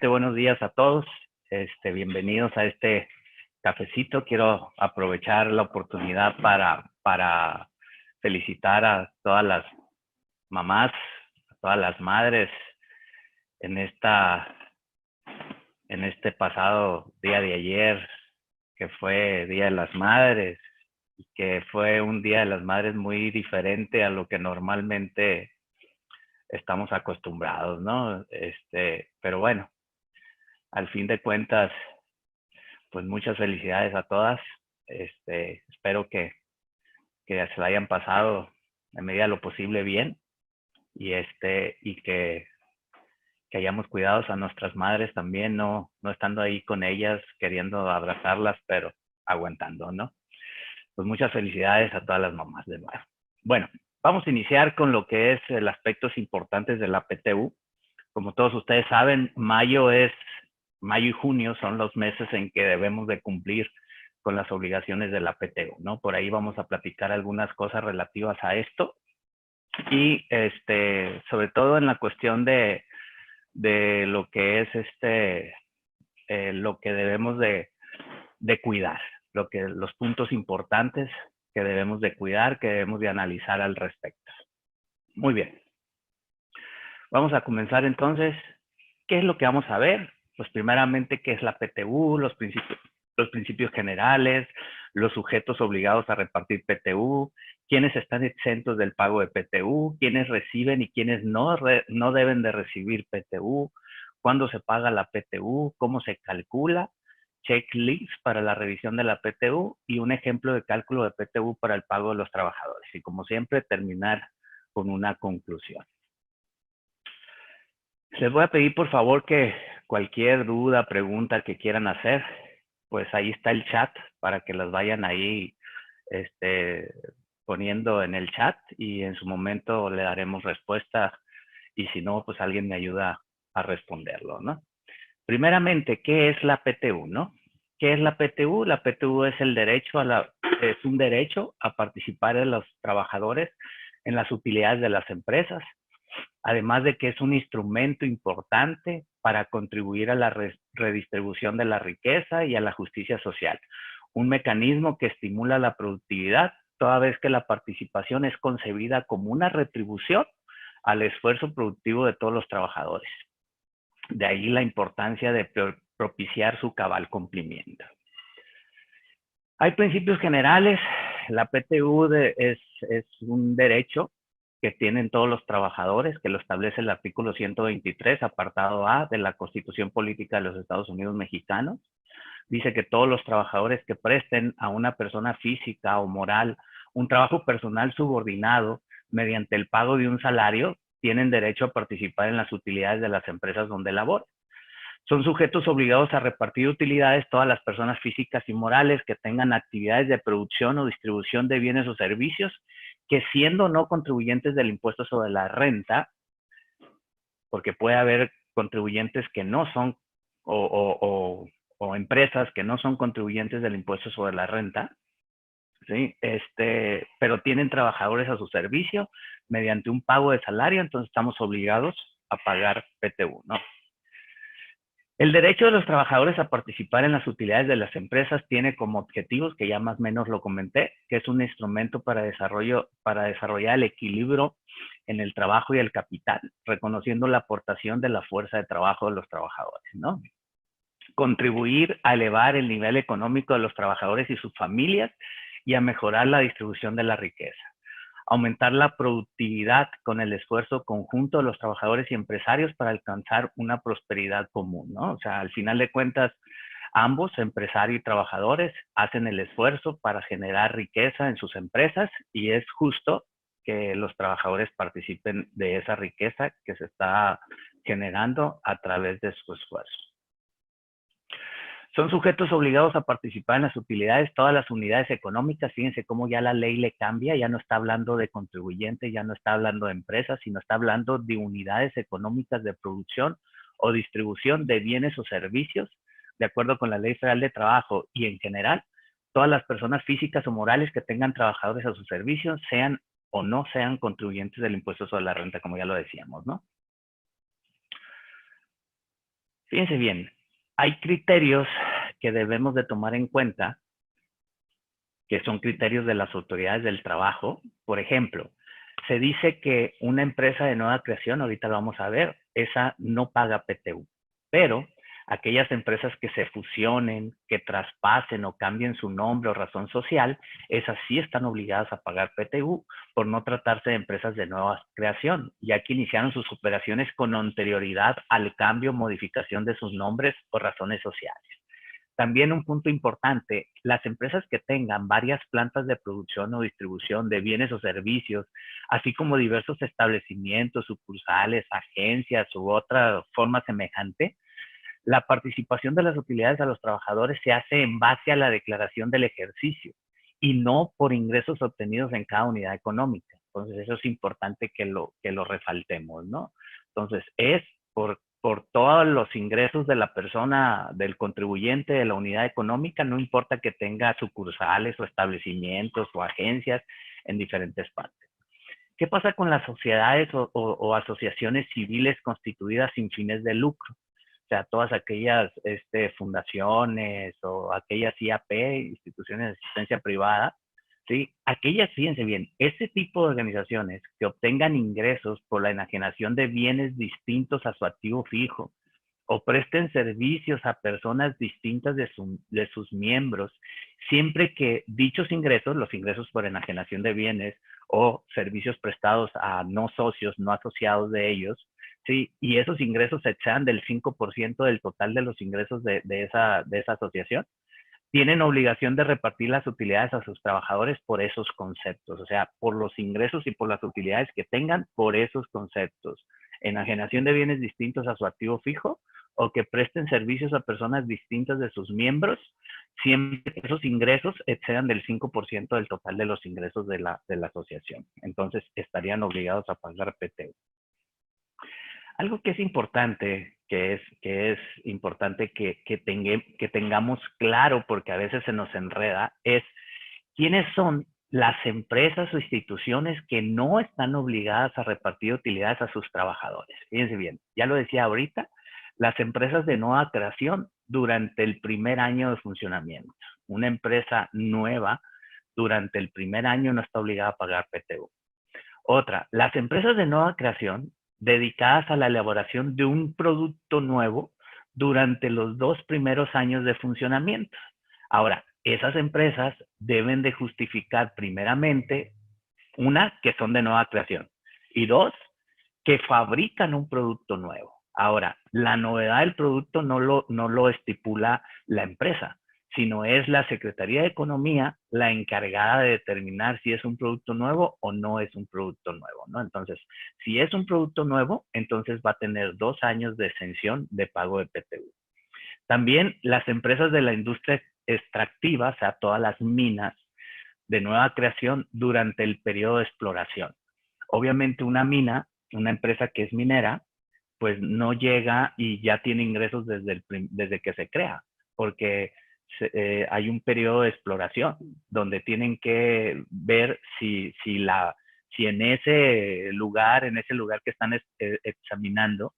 Buenos días a todos. Bienvenidos a este cafecito. Quiero aprovechar la oportunidad para felicitar a todas las mamás, a todas las madres en este pasado día de ayer, que fue Día de las Madres, y que fue un Día de las Madres muy diferente a lo que normalmente estamos acostumbrados, ¿no? Pero bueno, al fin de cuentas, pues muchas felicidades a todas. Espero que se la hayan pasado en medida de lo posible bien y que hayamos cuidado a nuestras madres también, no estando ahí con ellas, queriendo abrazarlas, pero aguantando, ¿no? Pues muchas felicidades a todas las mamás de nuevo. Bueno, vamos a iniciar con lo que es el aspectos importantes de la PTU. Como todos ustedes saben, mayo y junio son los meses en que debemos de cumplir con las obligaciones de la PTU, ¿no? Por ahí vamos a platicar algunas cosas relativas a esto y sobre todo en la cuestión de lo que es lo que debemos de cuidar, los puntos importantes que debemos de cuidar, que debemos de analizar al respecto. Muy bien. Vamos a comenzar entonces. ¿Qué es lo que vamos a ver? Pues primeramente, ¿qué es la PTU? Los principios generales, los sujetos obligados a repartir PTU, quiénes están exentos del pago de PTU, quiénes reciben y quiénes no deben de recibir PTU, cuándo se paga la PTU, cómo se calcula, checklist para la revisión de la PTU y un ejemplo de cálculo de PTU para el pago de los trabajadores. Y como siempre, terminar con una conclusión. Les voy a pedir por favor que cualquier duda, pregunta que quieran hacer, pues ahí está el chat para que las vayan ahí poniendo en el chat y en su momento le daremos respuesta y si no, pues alguien me ayuda a responderlo, ¿no? Primeramente, ¿qué es la PTU, no? ¿Qué es la PTU? La PTU es es un derecho a participar de los trabajadores en las utilidades de las empresas, además de que es un instrumento importante para contribuir a la redistribución de la riqueza y a la justicia social. Un mecanismo que estimula la productividad, toda vez que la participación es concebida como una retribución al esfuerzo productivo de todos los trabajadores. De ahí la importancia de propiciar su cabal cumplimiento. Hay principios generales. La PTU es un derecho que tienen todos los trabajadores, que lo establece el artículo 123, apartado A de la Constitución Política de los Estados Unidos Mexicanos. Dice que todos los trabajadores que presten a una persona física o moral un trabajo personal subordinado mediante el pago de un salario, tienen derecho a participar en las utilidades de las empresas donde laboran. Son sujetos obligados a repartir utilidades todas las personas físicas y morales que tengan actividades de producción o distribución de bienes o servicios que, siendo no contribuyentes del impuesto sobre la renta, porque puede haber contribuyentes que no son o empresas que no son contribuyentes del impuesto sobre la renta, ¿sí? Pero tienen trabajadores a su servicio mediante un pago de salario, entonces estamos obligados a pagar PTU, ¿no? El derecho de los trabajadores a participar en las utilidades de las empresas tiene como objetivos, que ya más o menos lo comenté, que es un instrumento para desarrollar el equilibrio en el trabajo y el capital, reconociendo la aportación de la fuerza de trabajo de los trabajadores, ¿no? Contribuir a elevar el nivel económico de los trabajadores y sus familias y a mejorar la distribución de la riqueza. Aumentar la productividad con el esfuerzo conjunto de los trabajadores y empresarios para alcanzar una prosperidad común, ¿no? O sea, al final de cuentas, ambos, empresario y trabajadores, hacen el esfuerzo para generar riqueza en sus empresas y es justo que los trabajadores participen de esa riqueza que se está generando a través de su esfuerzo. Son sujetos obligados a participar en las utilidades todas las unidades económicas. Fíjense cómo ya la ley le cambia, ya no está hablando de contribuyentes, ya no está hablando de empresas, sino está hablando de unidades económicas de producción o distribución de bienes o servicios, de acuerdo con la Ley Federal de Trabajo y en general, todas las personas físicas o morales que tengan trabajadores a su servicio, sean o no sean contribuyentes del impuesto sobre la renta, como ya lo decíamos, ¿no? Fíjense bien, hay criterios que debemos de tomar en cuenta, que son criterios de las autoridades del trabajo. Por ejemplo, se dice que una empresa de nueva creación, ahorita lo vamos a ver, esa no paga PTU, pero aquellas empresas que se fusionen, que traspasen o cambien su nombre o razón social, esas sí están obligadas a pagar PTU por no tratarse de empresas de nueva creación, ya que iniciaron sus operaciones con anterioridad al cambio o modificación de sus nombres o razones sociales. También un punto importante, las empresas que tengan varias plantas de producción o distribución de bienes o servicios, así como diversos establecimientos, sucursales, agencias u otra forma semejante, la participación de las utilidades a los trabajadores se hace en base a la declaración del ejercicio y no por ingresos obtenidos en cada unidad económica. Entonces, eso es importante que lo resaltemos, ¿no? Entonces, es por todos los ingresos de la persona, del contribuyente de la unidad económica, no importa que tenga sucursales o establecimientos o agencias en diferentes partes. ¿Qué pasa con las sociedades o asociaciones civiles constituidas sin fines de lucro? O sea, todas aquellas fundaciones o aquellas IAP, instituciones de asistencia privada, ¿sí? Aquellas, fíjense bien, ese tipo de organizaciones que obtengan ingresos por la enajenación de bienes distintos a su activo fijo o presten servicios a personas distintas de sus miembros, siempre que dichos ingresos, los ingresos por enajenación de bienes o servicios prestados a no socios, no asociados de ellos, ¿sí? Y esos ingresos se excedan del 5% del total de los ingresos de esa asociación, tienen obligación de repartir las utilidades a sus trabajadores por esos conceptos, o sea, por los ingresos y por las utilidades que tengan por esos conceptos. Enajenación de bienes distintos a su activo fijo o que presten servicios a personas distintas de sus miembros, siempre que esos ingresos excedan del 5% del total de los ingresos de la asociación. Entonces, estarían obligados a pagar PTU. Algo que es importante, que es importante que tengamos claro, porque a veces se nos enreda, es quiénes son las empresas o instituciones que no están obligadas a repartir utilidades a sus trabajadores. Fíjense bien, ya lo decía ahorita, las empresas de nueva creación durante el primer año de funcionamiento. Una empresa nueva durante el primer año no está obligada a pagar PTU. Otra, las empresas de nueva creación dedicadas a la elaboración de un producto nuevo durante los 2 primeros años de funcionamiento. Ahora, esas empresas deben de justificar primeramente, una, que son de nueva creación, y dos, que fabrican un producto nuevo. Ahora, la novedad del producto no lo estipula la empresa, sino es la Secretaría de Economía la encargada de determinar si es un producto nuevo o no es un producto nuevo, ¿no? Entonces, si es un producto nuevo, entonces va a tener 2 años de exención de pago de PTU. También las empresas de la industria extractiva, o sea, todas las minas de nueva creación durante el periodo de exploración. Obviamente una mina, una empresa que es minera, pues no llega y ya tiene ingresos desde que se crea, porque hay un periodo de exploración donde tienen que ver si en ese lugar que están examinando,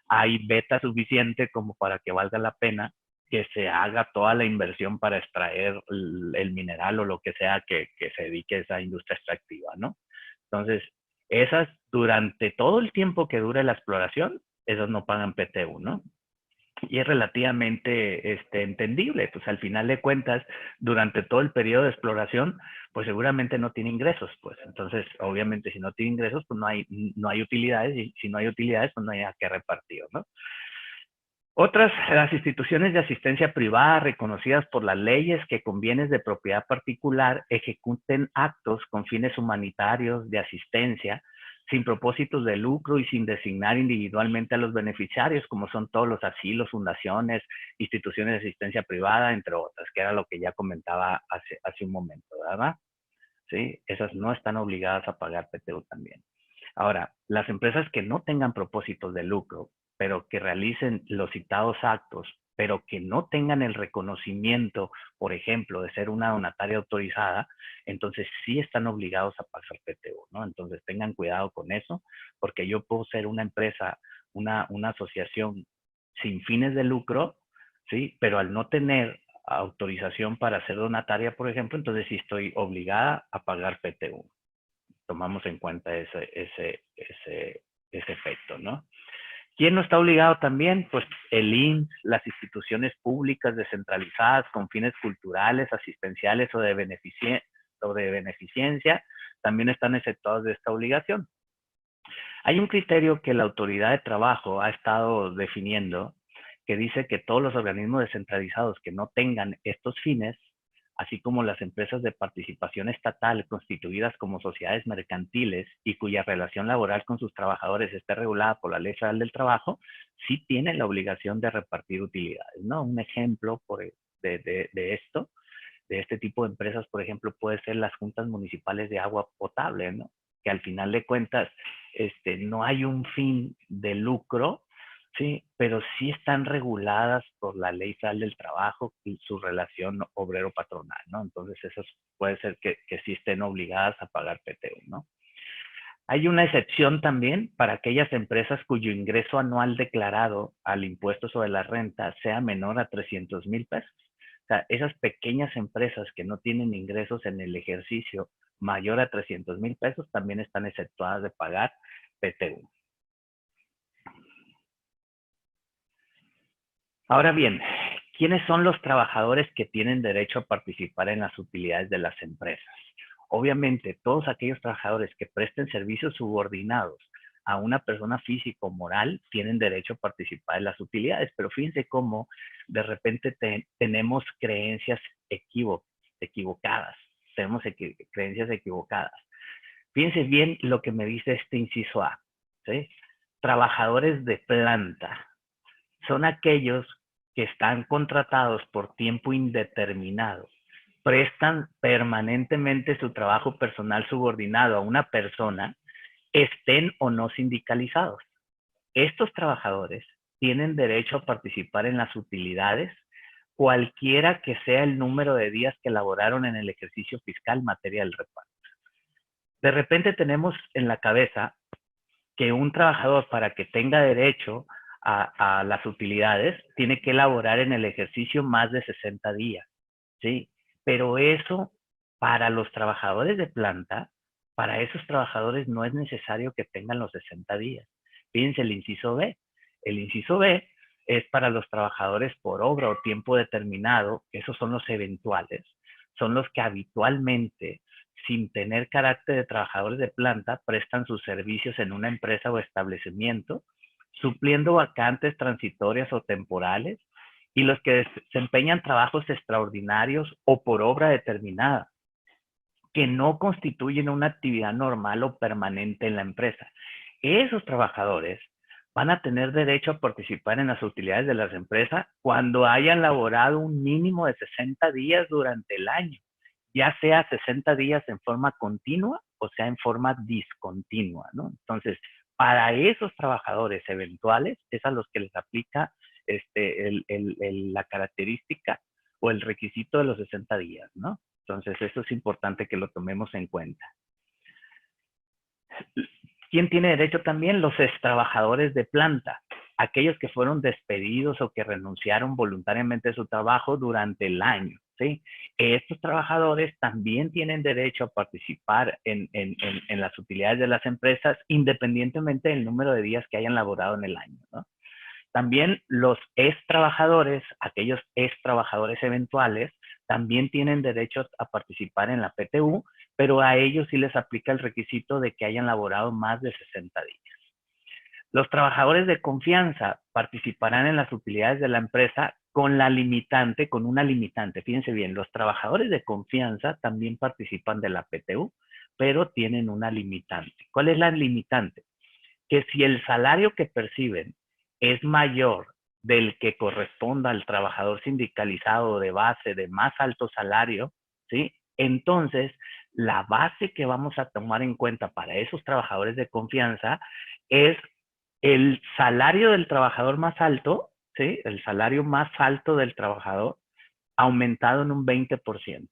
hay beta suficiente como para que valga la pena que se haga toda la inversión para extraer el mineral o lo que sea que se dedique a esa industria extractiva, ¿no? Entonces, esas durante todo el tiempo que dure la exploración, esas no pagan PTU, ¿no? Y es relativamente entendible, pues al final de cuentas, durante todo el periodo de exploración, pues seguramente no tiene ingresos, pues entonces, obviamente, si no tiene ingresos, pues no hay utilidades, y si no hay utilidades, pues no hay nada que repartir, ¿no? Otras, las instituciones de asistencia privada reconocidas por las leyes que con bienes de propiedad particular ejecuten actos con fines humanitarios de asistencia sin propósitos de lucro y sin designar individualmente a los beneficiarios, como son todos los asilos, fundaciones, instituciones de asistencia privada, entre otras, que era lo que ya comentaba hace un momento, ¿verdad? ¿Sí? Esas no están obligadas a pagar PTU también. Ahora, las empresas que no tengan propósitos de lucro, pero que realicen los citados actos, pero que no tengan el reconocimiento, por ejemplo, de ser una donataria autorizada, entonces sí están obligados a pagar PTU, ¿no? Entonces tengan cuidado con eso, porque yo puedo ser una empresa, una asociación sin fines de lucro, ¿sí? Pero al no tener autorización para ser donataria, por ejemplo, entonces sí estoy obligada a pagar PTU. Tomamos en cuenta ese efecto, ¿no? ¿Quién no está obligado también? Pues el IMSS, las instituciones públicas descentralizadas con fines culturales, asistenciales o de beneficencia, también están exceptuados de esta obligación. Hay un criterio que la Autoridad de Trabajo ha estado definiendo que dice que todos los organismos descentralizados que no tengan estos fines, así como las empresas de participación estatal constituidas como sociedades mercantiles y cuya relación laboral con sus trabajadores esté regulada por la Ley Federal del Trabajo, sí tienen la obligación de repartir utilidades, ¿no? Un ejemplo de esto, de este tipo de empresas, por ejemplo, puede ser las juntas municipales de agua potable, ¿no? Que al final de cuentas no hay un fin de lucro, ¿sí? Pero sí están reguladas por la Ley Federal del Trabajo y su relación obrero-patronal, ¿no? Entonces, eso puede ser que sí estén obligadas a pagar PTU, ¿no? Hay una excepción también para aquellas empresas cuyo ingreso anual declarado al impuesto sobre la renta sea menor a 300,000 pesos. O sea, esas pequeñas empresas que no tienen ingresos en el ejercicio mayor a 300,000 pesos también están exceptuadas de pagar PTU. Ahora bien, ¿quiénes son los trabajadores que tienen derecho a participar en las utilidades de las empresas? Obviamente, todos aquellos trabajadores que presten servicios subordinados a una persona física o moral tienen derecho a participar en las utilidades, pero fíjense cómo de repente tenemos creencias equivocadas, creencias equivocadas. Fíjense bien lo que me dice este inciso A, ¿sí? Trabajadores de planta son aquellos que están contratados por tiempo indeterminado, prestan permanentemente su trabajo personal subordinado a una persona, estén o no sindicalizados. Estos trabajadores tienen derecho a participar en las utilidades, cualquiera que sea el número de días que laboraron en el ejercicio fiscal materia del reparto. De repente tenemos en la cabeza que un trabajador, para que tenga derecho a las utilidades, tiene que laborar en el ejercicio más de 60 días, ¿sí? Pero eso, para los trabajadores de planta, para esos trabajadores no es necesario que tengan los 60 días. Fíjense el inciso B. El inciso B es para los trabajadores por obra o tiempo determinado, esos son los eventuales, son los que habitualmente, sin tener carácter de trabajadores de planta, prestan sus servicios en una empresa o establecimiento, supliendo vacantes transitorias o temporales, y los que desempeñan trabajos extraordinarios o por obra determinada, que no constituyen una actividad normal o permanente en la empresa. Esos trabajadores van a tener derecho a participar en las utilidades de las empresas cuando hayan laborado un mínimo de 60 días durante el año, ya sea 60 días en forma continua o sea en forma discontinua, ¿no? Entonces, para esos trabajadores eventuales es a los que les aplica la característica o el requisito de los 60 días, ¿no? Entonces, eso es importante que lo tomemos en cuenta. ¿Quién tiene derecho también? Los extrabajadores de planta, aquellos que fueron despedidos o que renunciaron voluntariamente a su trabajo durante el año, ¿sí? Estos trabajadores también tienen derecho a participar en las utilidades de las empresas, independientemente del número de días que hayan laborado en el año, ¿no? También los extrabajadores, aquellos extrabajadores eventuales, también tienen derecho a participar en la PTU, pero a ellos sí les aplica el requisito de que hayan laborado más de 60 días. Los trabajadores de confianza participarán en las utilidades de la empresa con una limitante. Fíjense bien, los trabajadores de confianza también participan de la PTU, pero tienen una limitante. ¿Cuál es la limitante? Que si el salario que perciben es mayor del que corresponda al trabajador sindicalizado de base de más alto salario, ¿sí? Entonces, la base que vamos a tomar en cuenta para esos trabajadores de confianza es el salario del trabajador más alto, ¿sí? El salario más alto del trabajador aumentado en un 20%.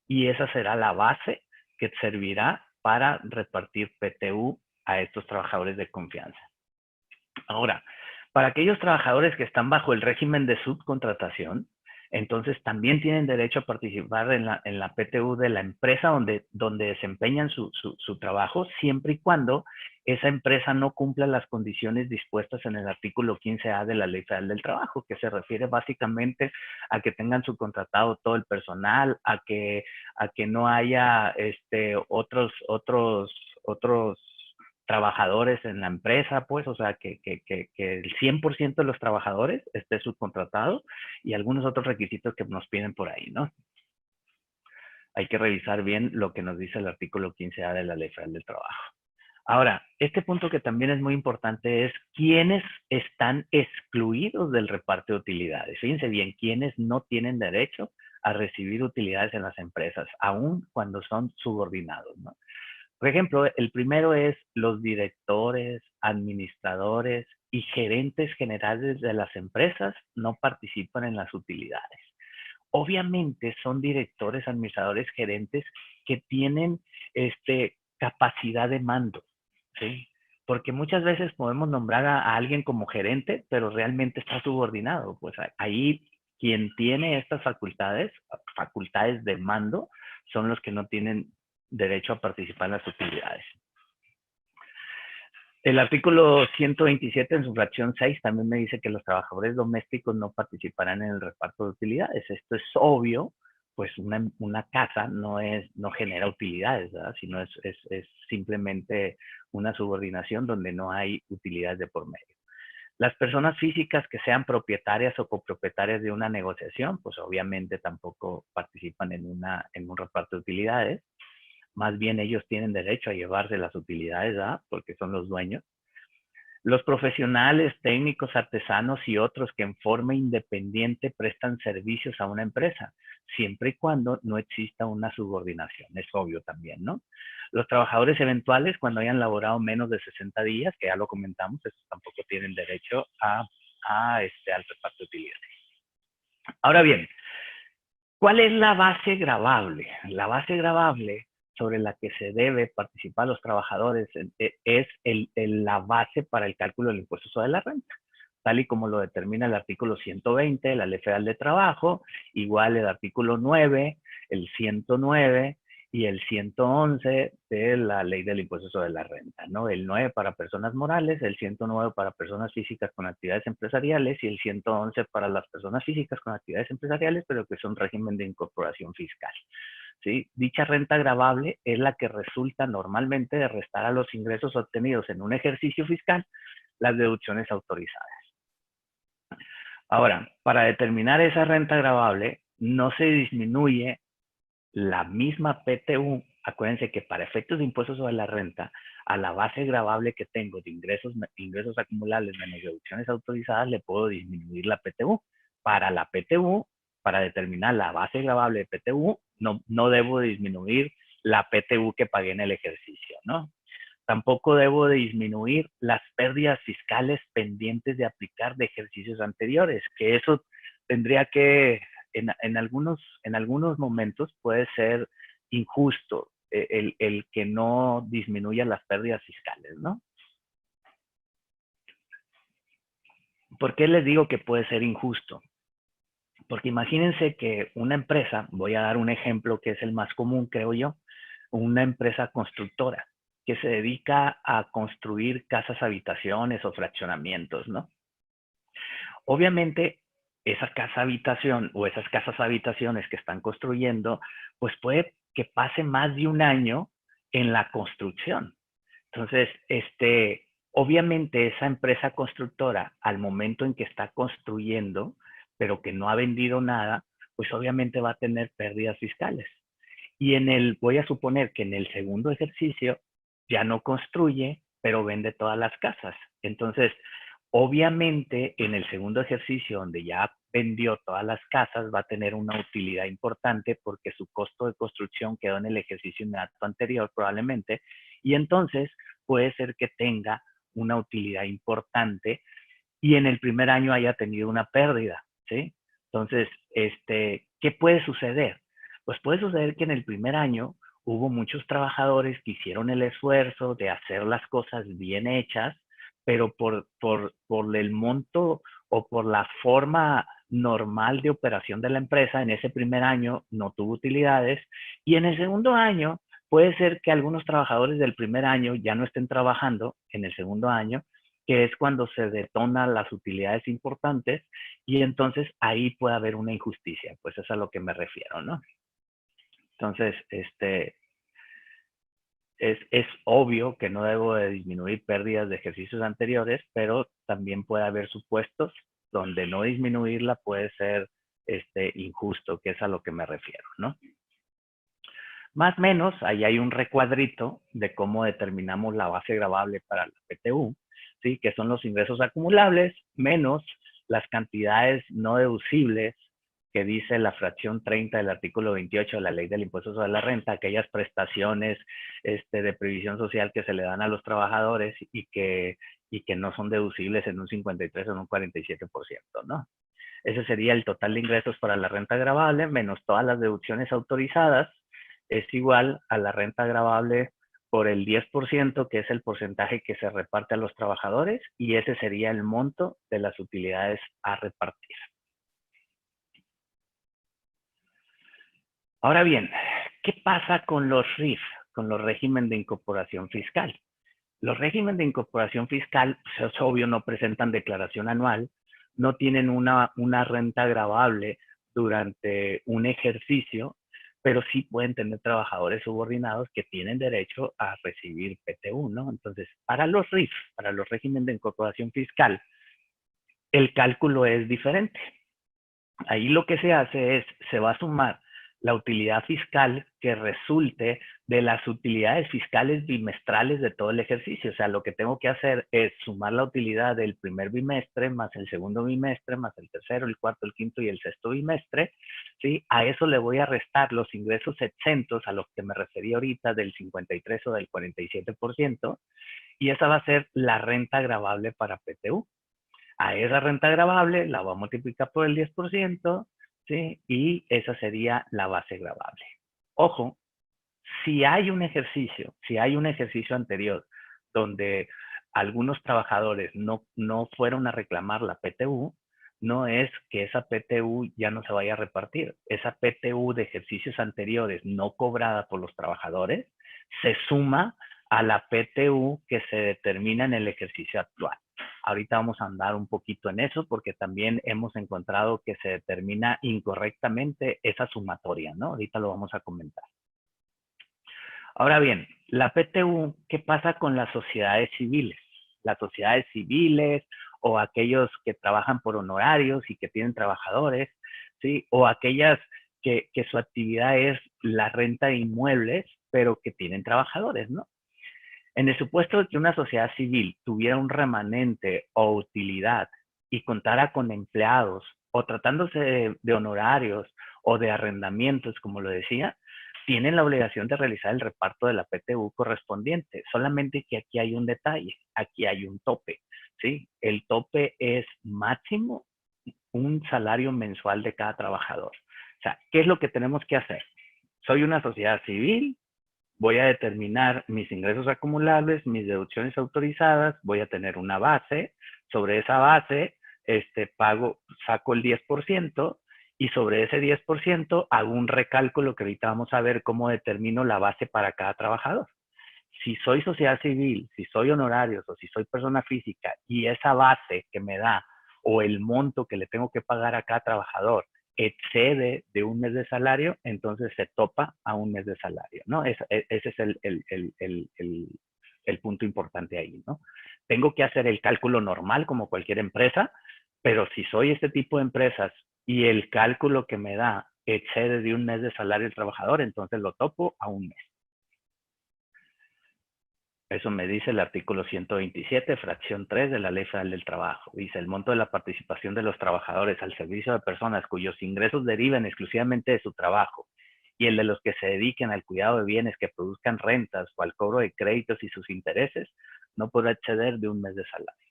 Y esa será la base que servirá para repartir PTU a estos trabajadores de confianza. Ahora, Para aquellos trabajadores que están bajo el régimen de subcontratación, entonces también tienen derecho a participar en la PTU de la empresa donde desempeñan su trabajo, siempre y cuando esa empresa no cumpla las condiciones dispuestas en el artículo 15A de la Ley Federal del Trabajo, que se refiere básicamente a que tengan subcontratado todo el personal, a que no haya otros trabajadores en la empresa, pues, o sea, que el 100% de los trabajadores esté subcontratado y algunos otros requisitos que nos piden por ahí, ¿no? Hay que revisar bien lo que nos dice el artículo 15A de la Ley Federal del Trabajo. Ahora, este punto que también es muy importante es quiénes están excluidos del reparto de utilidades. Fíjense bien, quiénes no tienen derecho a recibir utilidades en las empresas, aun cuando son subordinados, ¿no? Por ejemplo, el primero es los directores, administradores y gerentes generales de las empresas no participan en las utilidades. Obviamente son directores, administradores, gerentes que tienen capacidad de mando, ¿sí? Porque muchas veces podemos nombrar a alguien como gerente, pero realmente está subordinado. Pues ahí quien tiene estas facultades de mando, son los que no tienen derecho a participar en las utilidades. El artículo 127 en su fracción 6 también me dice que los trabajadores domésticos no participarán en el reparto de utilidades. Esto es obvio, pues una casa no genera utilidades, ¿verdad? Sino es simplemente una subordinación donde no hay utilidades de por medio. Las personas físicas que sean propietarias o copropietarias de una negociación, pues obviamente tampoco participan en un reparto de utilidades. Más bien ellos tienen derecho a llevarse las utilidades, ¿verdad? Porque son los dueños. Los profesionales, técnicos, artesanos y otros que en forma independiente prestan servicios a una empresa, siempre y cuando no exista una subordinación. Es obvio también, ¿no? Los trabajadores eventuales, cuando hayan laborado menos de 60 días, que ya lo comentamos, estos tampoco tienen derecho al reparto de utilidades. Ahora bien, ¿cuál es la base gravable? La base gravable sobre la que se debe participar los trabajadores es la base para el cálculo del impuesto sobre la renta, tal y como lo determina el artículo 120 de la Ley Federal de Trabajo, igual el artículo 9, el 109 y el 111 de la Ley del Impuesto sobre la Renta, ¿no? El 9 para personas morales, el 109 para personas físicas con actividades empresariales y el 111 para las personas físicas con actividades empresariales, pero que son régimen de incorporación fiscal. ¿Sí? Dicha renta gravable es la que resulta normalmente de restar a los ingresos obtenidos en un ejercicio fiscal las deducciones autorizadas. Ahora, para determinar esa renta gravable, no se disminuye la misma PTU. Acuérdense que para efectos de impuestos sobre la renta, a la base gravable que tengo de ingresos acumulables menos deducciones autorizadas, le puedo disminuir la PTU. Para la PTU, para determinar la base gravable de PTU, no debo disminuir la PTU que pagué en el ejercicio, ¿no? Tampoco debo de disminuir las pérdidas fiscales pendientes de aplicar de ejercicios anteriores, que eso tendría que, en algunos momentos puede ser injusto el que no disminuya las pérdidas fiscales, ¿no? ¿Por qué les digo que puede ser injusto? Porque imagínense que una empresa, voy a dar un ejemplo que es el más común, creo yo, una empresa constructora que se dedica a construir casas habitaciones o fraccionamientos, ¿no? Obviamente, esa casa habitación o esas casas habitaciones que están construyendo, pues puede que pase más de un año en la construcción. Entonces, obviamente esa empresa constructora, al momento en que está construyendo, pero que no ha vendido nada, pues obviamente va a tener pérdidas fiscales. Y voy a suponer que en el segundo ejercicio ya no construye, pero vende todas las casas. Entonces, obviamente en el segundo ejercicio, donde ya vendió todas las casas, va a tener una utilidad importante porque su costo de construcción quedó en el ejercicio inmediato anterior probablemente, y entonces puede ser que tenga una utilidad importante y en el primer año haya tenido una pérdida, ¿sí? Entonces, ¿qué puede suceder? Pues puede suceder que en el primer año hubo muchos trabajadores que hicieron el esfuerzo de hacer las cosas bien hechas, pero por el monto o por la forma normal de operación de la empresa, en ese primer año no tuvo utilidades, y en el segundo año puede ser que algunos trabajadores del primer año ya no estén trabajando en el segundo año, que es cuando se detonan las utilidades importantes, y entonces ahí puede haber una injusticia, pues es a lo que me refiero, ¿no? Entonces, es obvio que no debo de disminuir pérdidas de ejercicios anteriores, pero también puede haber supuestos donde no disminuirla puede ser injusto, que es a lo que me refiero, ¿no? Más o menos, ahí hay un recuadrito de cómo determinamos la base gravable para la PTU, ¿sí? Que son los ingresos acumulables menos las cantidades no deducibles que dice la fracción 30 del artículo 28 de la Ley del Impuesto sobre la Renta, aquellas prestaciones de previsión social que se le dan a los trabajadores y que no son deducibles en un 53 o en un 47%, ¿no? Ese sería el total de ingresos para la renta gravable menos todas las deducciones autorizadas, es igual a la renta gravable por el 10%, que es el porcentaje que se reparte a los trabajadores, y ese sería el monto de las utilidades a repartir. Ahora bien, ¿qué pasa con los RIF, con los regímenes de incorporación fiscal? Los regímenes de incorporación fiscal, pues es obvio, no presentan declaración anual, no tienen una renta gravable durante un ejercicio, pero sí pueden tener trabajadores subordinados que tienen derecho a recibir PTU, ¿no? Entonces, para los RIF, para los regímenes de incorporación fiscal, el cálculo es diferente. Ahí lo que se hace es, se va a sumar la utilidad fiscal que resulte de las utilidades fiscales bimestrales de todo el ejercicio. O sea, lo que tengo que hacer es sumar la utilidad del primer bimestre, más el segundo bimestre, más el tercero, el cuarto, el quinto y el sexto bimestre, ¿sí? A eso le voy a restar los ingresos exentos a los que me referí ahorita del 53 o del 47%, y esa va a ser la renta gravable para PTU. A esa renta gravable la voy a multiplicar por el 10%, ¿sí? Y esa sería la base gravable. Ojo, si hay un ejercicio anterior donde algunos trabajadores no fueron a reclamar la PTU, no es que esa PTU ya no se vaya a repartir. Esa PTU de ejercicios anteriores no cobrada por los trabajadores se suma a la PTU que se determina en el ejercicio actual. Ahorita vamos a andar un poquito en eso porque también hemos encontrado que se determina incorrectamente esa sumatoria, ¿no? Ahorita lo vamos a comentar. Ahora bien, la PTU, ¿qué pasa con las sociedades civiles? Las sociedades civiles o aquellos que trabajan por honorarios y que tienen trabajadores, ¿sí? O aquellas que su actividad es la renta de inmuebles, pero que tienen trabajadores, ¿no? En el supuesto de que una sociedad civil tuviera un remanente o utilidad y contara con empleados, o tratándose de honorarios o de arrendamientos, como lo decía, tienen la obligación de realizar el reparto de la PTU correspondiente. Solamente que aquí hay un detalle, aquí hay un tope, ¿sí? El tope es máximo un salario mensual de cada trabajador. O sea, ¿qué es lo que tenemos que hacer? Soy una sociedad civil, voy a determinar mis ingresos acumulables, mis deducciones autorizadas, voy a tener una base, sobre esa base saco el 10% y sobre ese 10% hago un recálculo que ahorita vamos a ver cómo determino la base para cada trabajador. Si soy sociedad civil, si soy honorarios o si soy persona física y esa base que me da o el monto que le tengo que pagar a cada trabajador excede de un mes de salario, entonces se topa a un mes de salario, ¿no? Ese es el punto importante ahí, ¿no? Tengo que hacer el cálculo normal como cualquier empresa, pero si soy este tipo de empresas y el cálculo que me da excede de un mes de salario del trabajador, entonces lo topo a un mes. Eso me dice el artículo 127, fracción 3 de la Ley Federal del Trabajo. Dice, el monto de la participación de los trabajadores al servicio de personas cuyos ingresos deriven exclusivamente de su trabajo y el de los que se dediquen al cuidado de bienes que produzcan rentas o al cobro de créditos y sus intereses, no podrá exceder de un mes de salario.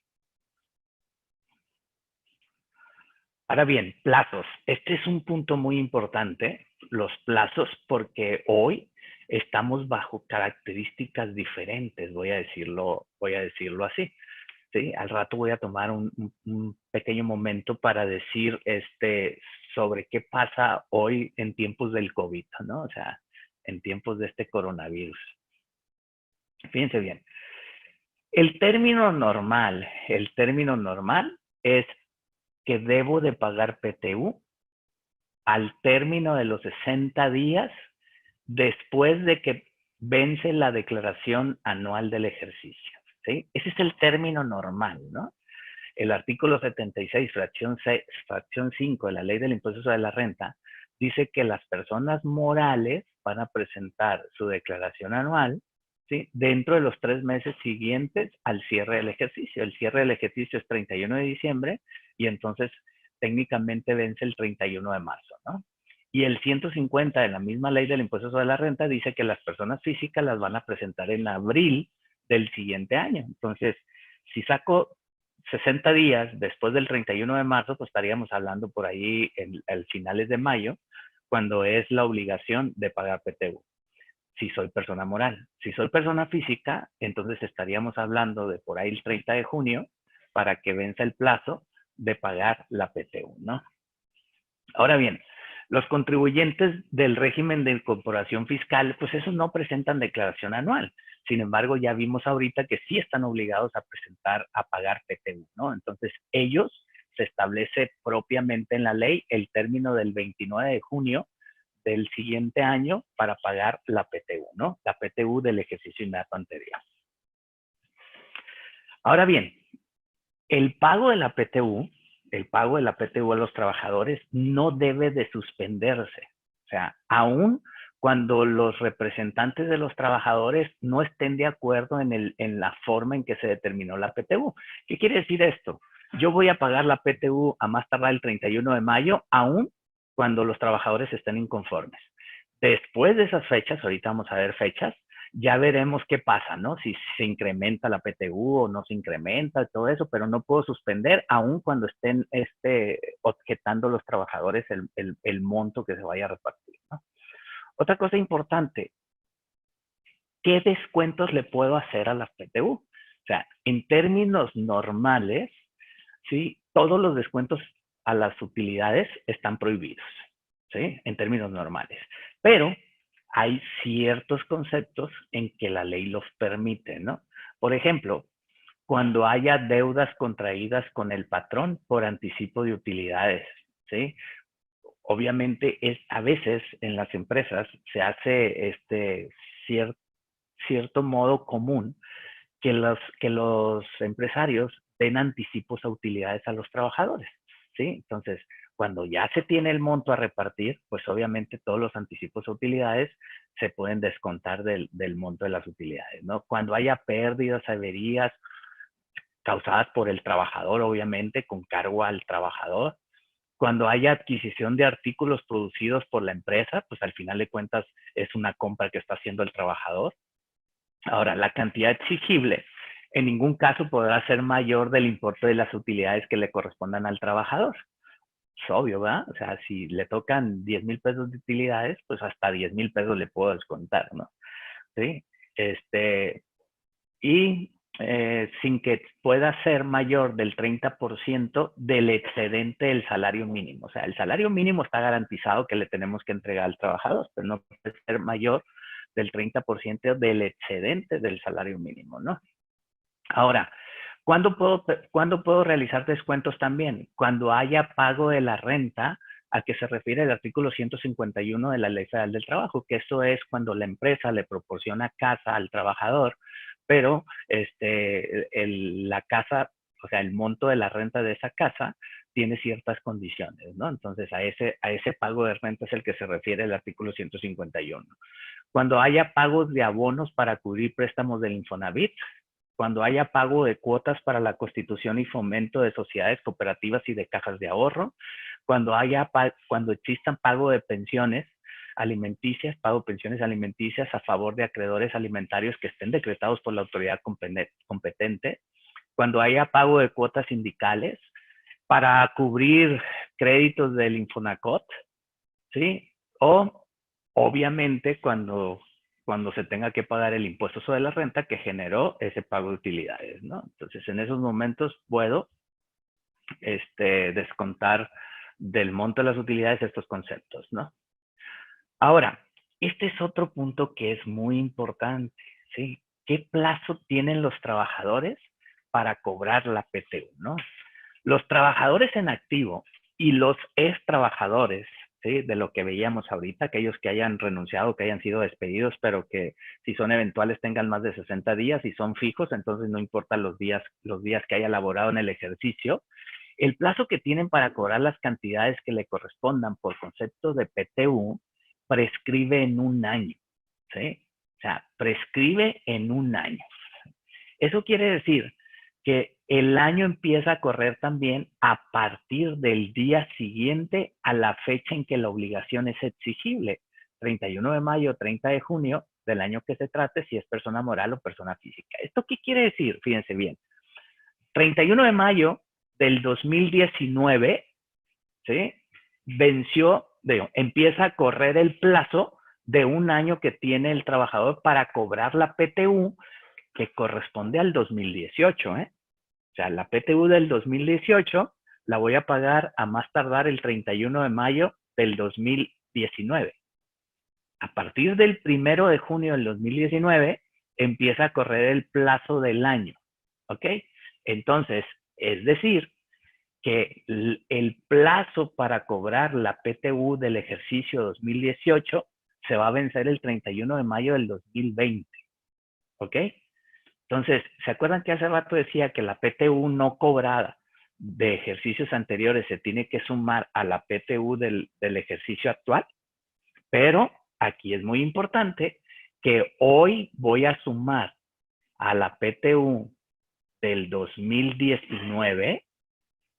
Ahora bien, plazos. Este es un punto muy importante, los plazos, porque hoy estamos bajo características diferentes, voy a decirlo así. ¿sí? Al rato voy a tomar un pequeño momento para decir sobre qué pasa hoy en tiempos del COVID, ¿no? O sea, en tiempos de este coronavirus. Fíjense bien. El término normal es que debo de pagar PTU al término de los 60 días después de que vence la declaración anual del ejercicio, ¿sí? Ese es el término normal, ¿no? El artículo 76, fracción 5 de la Ley del Impuesto sobre la Renta, dice que las personas morales van a presentar su declaración anual, ¿sí? Dentro de los 3 meses siguientes al cierre del ejercicio. El cierre del ejercicio es 31 de diciembre y entonces técnicamente vence el 31 de marzo, ¿no? Y el 150 de la misma Ley del Impuesto sobre la Renta dice que las personas físicas las van a presentar en abril del siguiente año. Entonces, si saco 60 días después del 31 de marzo, pues estaríamos hablando por ahí en finales de mayo, cuando es la obligación de pagar PTU. Si soy persona moral. Si soy persona física, entonces estaríamos hablando de por ahí el 30 de junio para que venza el plazo de pagar la PTU, ¿no? Ahora bien, los contribuyentes del régimen de incorporación fiscal, pues esos no presentan declaración anual. Sin embargo, ya vimos ahorita que sí están obligados a presentar, a pagar PTU, ¿no? Entonces, ellos se establece propiamente en la ley el término del 29 de junio del siguiente año para pagar la PTU, ¿no? La PTU del ejercicio inmediato anterior. Ahora bien, el pago de la PTU a los trabajadores no debe de suspenderse. O sea, aún cuando los representantes de los trabajadores no estén de acuerdo en la forma en que se determinó la PTU. ¿Qué quiere decir esto? Yo voy a pagar la PTU a más tardar el 31 de mayo, aún cuando los trabajadores estén inconformes. Después de esas fechas, ahorita vamos a ver fechas, ya veremos qué pasa, ¿no? Si se incrementa la PTU o no se incrementa, todo eso, pero no puedo suspender aun cuando estén objetando los trabajadores el monto que se vaya a repartir, ¿no? Otra cosa importante, ¿qué descuentos le puedo hacer a la PTU? O sea, en términos normales, ¿sí? Todos los descuentos a las utilidades están prohibidos, ¿sí? En términos normales. Pero hay ciertos conceptos en que la ley los permite, ¿no? Por ejemplo, cuando haya deudas contraídas con el patrón por anticipo de utilidades, ¿sí? Obviamente a veces en las empresas se hace cierto modo común que los empresarios den anticipos a utilidades a los trabajadores, ¿sí? Entonces, cuando ya se tiene el monto a repartir, pues obviamente todos los anticipos a utilidades se pueden descontar del monto de las utilidades, ¿no? Cuando haya pérdidas, averías causadas por el trabajador, obviamente, con cargo al trabajador, cuando haya adquisición de artículos producidos por la empresa, pues al final de cuentas es una compra que está haciendo el trabajador. Ahora, la cantidad exigible en ningún caso podrá ser mayor del importe de las utilidades que le correspondan al trabajador. Es obvio, ¿verdad? O sea, si le tocan 10,000 pesos de utilidades, pues hasta 10,000 pesos le puedo descontar, ¿no? ¿Sí? Y sin que pueda ser mayor del 30% del excedente del salario mínimo. O sea, el salario mínimo está garantizado que le tenemos que entregar al trabajador, pero no puede ser mayor del 30% del excedente del salario mínimo, ¿no? Ahora, ¿cuándo puedo realizar descuentos también? Cuando haya pago de la renta, a que se refiere el artículo 151 de la Ley Federal del Trabajo, que eso es cuando la empresa le proporciona casa al trabajador, pero la casa, o sea, el monto de la renta de esa casa tiene ciertas condiciones, ¿no? Entonces, a ese pago de renta es el que se refiere el artículo 151. Cuando haya pagos de abonos para cubrir préstamos del Infonavit, cuando haya pago de cuotas para la constitución y fomento de sociedades cooperativas y de cajas de ahorro, cuando existan pago de pensiones alimenticias, pago de pensiones alimenticias a favor de acreedores alimentarios que estén decretados por la autoridad competente, cuando haya pago de cuotas sindicales para cubrir créditos del Infonacot, ¿sí? O obviamente cuando cuando se tenga que pagar el impuesto sobre la renta que generó ese pago de utilidades, ¿no? Entonces, en esos momentos puedo descontar del monto de las utilidades estos conceptos, ¿no? Ahora, este es otro punto que es muy importante, ¿sí? ¿Qué plazo tienen los trabajadores para cobrar la PTU, ¿no? Los trabajadores en activo y los ex trabajadores, ¿sí? De lo que veíamos ahorita, aquellos que hayan renunciado, que hayan sido despedidos, pero que si son eventuales tengan más de 60 días y son fijos, entonces no importa los días que haya laborado en el ejercicio. El plazo que tienen para cobrar las cantidades que le correspondan por concepto de PTU prescribe en un año, ¿sí? O sea, prescribe en un año. Eso quiere decir que el año empieza a correr también a partir del día siguiente a la fecha en que la obligación es exigible, 31 de mayo, 30 de junio del año que se trate, si es persona moral o persona física. ¿Esto qué quiere decir? Fíjense bien. 31 de mayo del 2019, ¿sí? Empieza a correr el plazo de un año que tiene el trabajador para cobrar la PTU que corresponde al 2018, ¿eh? O sea, la PTU del 2018 la voy a pagar a más tardar el 31 de mayo del 2019. A partir del 1 de junio del 2019 empieza a correr el plazo del año, ¿ok? Entonces, es decir, que el plazo para cobrar la PTU del ejercicio 2018 se va a vencer el 31 de mayo del 2020, ¿ok? Entonces, ¿se acuerdan que hace rato decía que la PTU no cobrada de ejercicios anteriores se tiene que sumar a la PTU del ejercicio actual? Pero aquí es muy importante que hoy voy a sumar a la PTU del 2019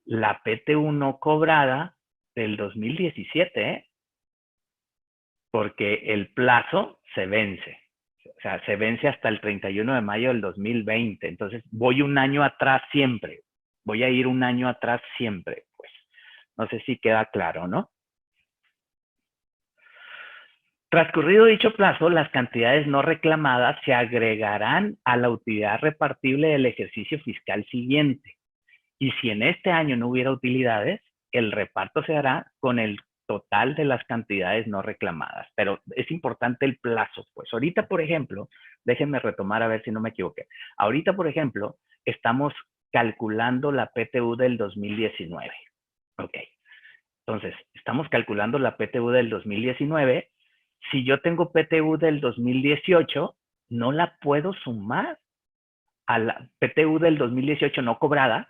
la PTU no cobrada del 2017, ¿eh? Porque el plazo se vence. O sea, se vence hasta el 31 de mayo del 2020. Entonces, voy un año atrás siempre. Voy a ir un año atrás siempre. Pues, no sé si queda claro, ¿no? Transcurrido dicho plazo, las cantidades no reclamadas se agregarán a la utilidad repartible del ejercicio fiscal siguiente. Y si en este año no hubiera utilidades, el reparto se hará con el total de las cantidades no reclamadas. Pero es importante el plazo. Pues ahorita, por ejemplo, déjenme retomar a ver si no me equivoqué. Ahorita, por ejemplo, estamos calculando la PTU del 2019. Ok. Entonces, estamos calculando la PTU del 2019. Si yo tengo PTU del 2018, no la puedo sumar a la PTU del 2018 no cobrada,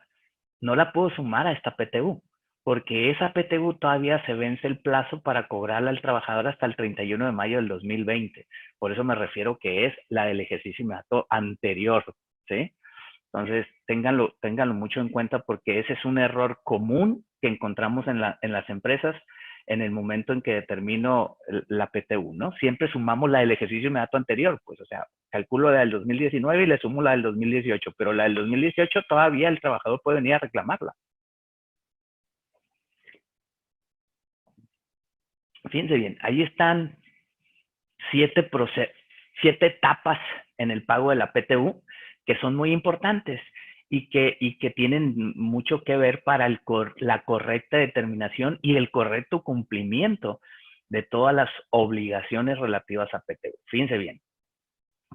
no la puedo sumar a esta PTU, porque esa PTU todavía se vence el plazo para cobrarla al trabajador hasta el 31 de mayo del 2020. Por eso me refiero que es la del ejercicio inmediato anterior, ¿sí? Entonces, ténganlo mucho en cuenta porque ese es un error común que encontramos en las empresas en el momento en que determino la PTU, ¿no? Siempre sumamos la del ejercicio inmediato anterior, pues, o sea, calculo la del 2019 y le sumo la del 2018, pero la del 2018 todavía el trabajador puede venir a reclamarla. Fíjense bien, ahí están 7 etapas en el pago de la PTU que son muy importantes y que tienen mucho que ver para la correcta determinación y el correcto cumplimiento de todas las obligaciones relativas a PTU. Fíjense bien.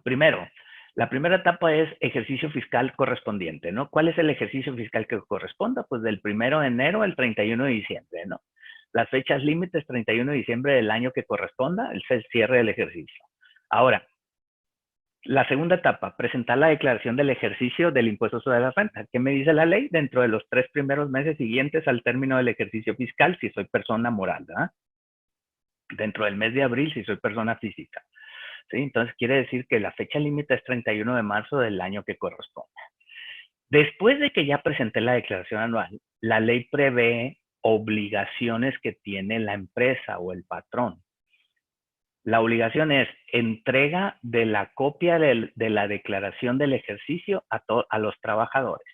Primero, la primera etapa es ejercicio fiscal correspondiente, ¿no? ¿Cuál es el ejercicio fiscal que corresponda? Pues del 1 de enero al 31 de diciembre, ¿no? Las fechas límites, 31 de diciembre del año que corresponda, el cierre del ejercicio. Ahora, la segunda etapa, presentar la declaración del ejercicio del impuesto sobre la renta. ¿Qué me dice la ley? Dentro de los 3 primeros meses siguientes al término del ejercicio fiscal, si soy persona moral, ¿verdad? Dentro del mes de abril, si soy persona física. ¿Sí? Entonces, quiere decir que la fecha límite es 31 de marzo del año que corresponda. Después de que ya presenté la declaración anual, la ley prevé obligaciones que tiene la empresa o el patrón. La obligación es entrega de la copia de la declaración del ejercicio a los trabajadores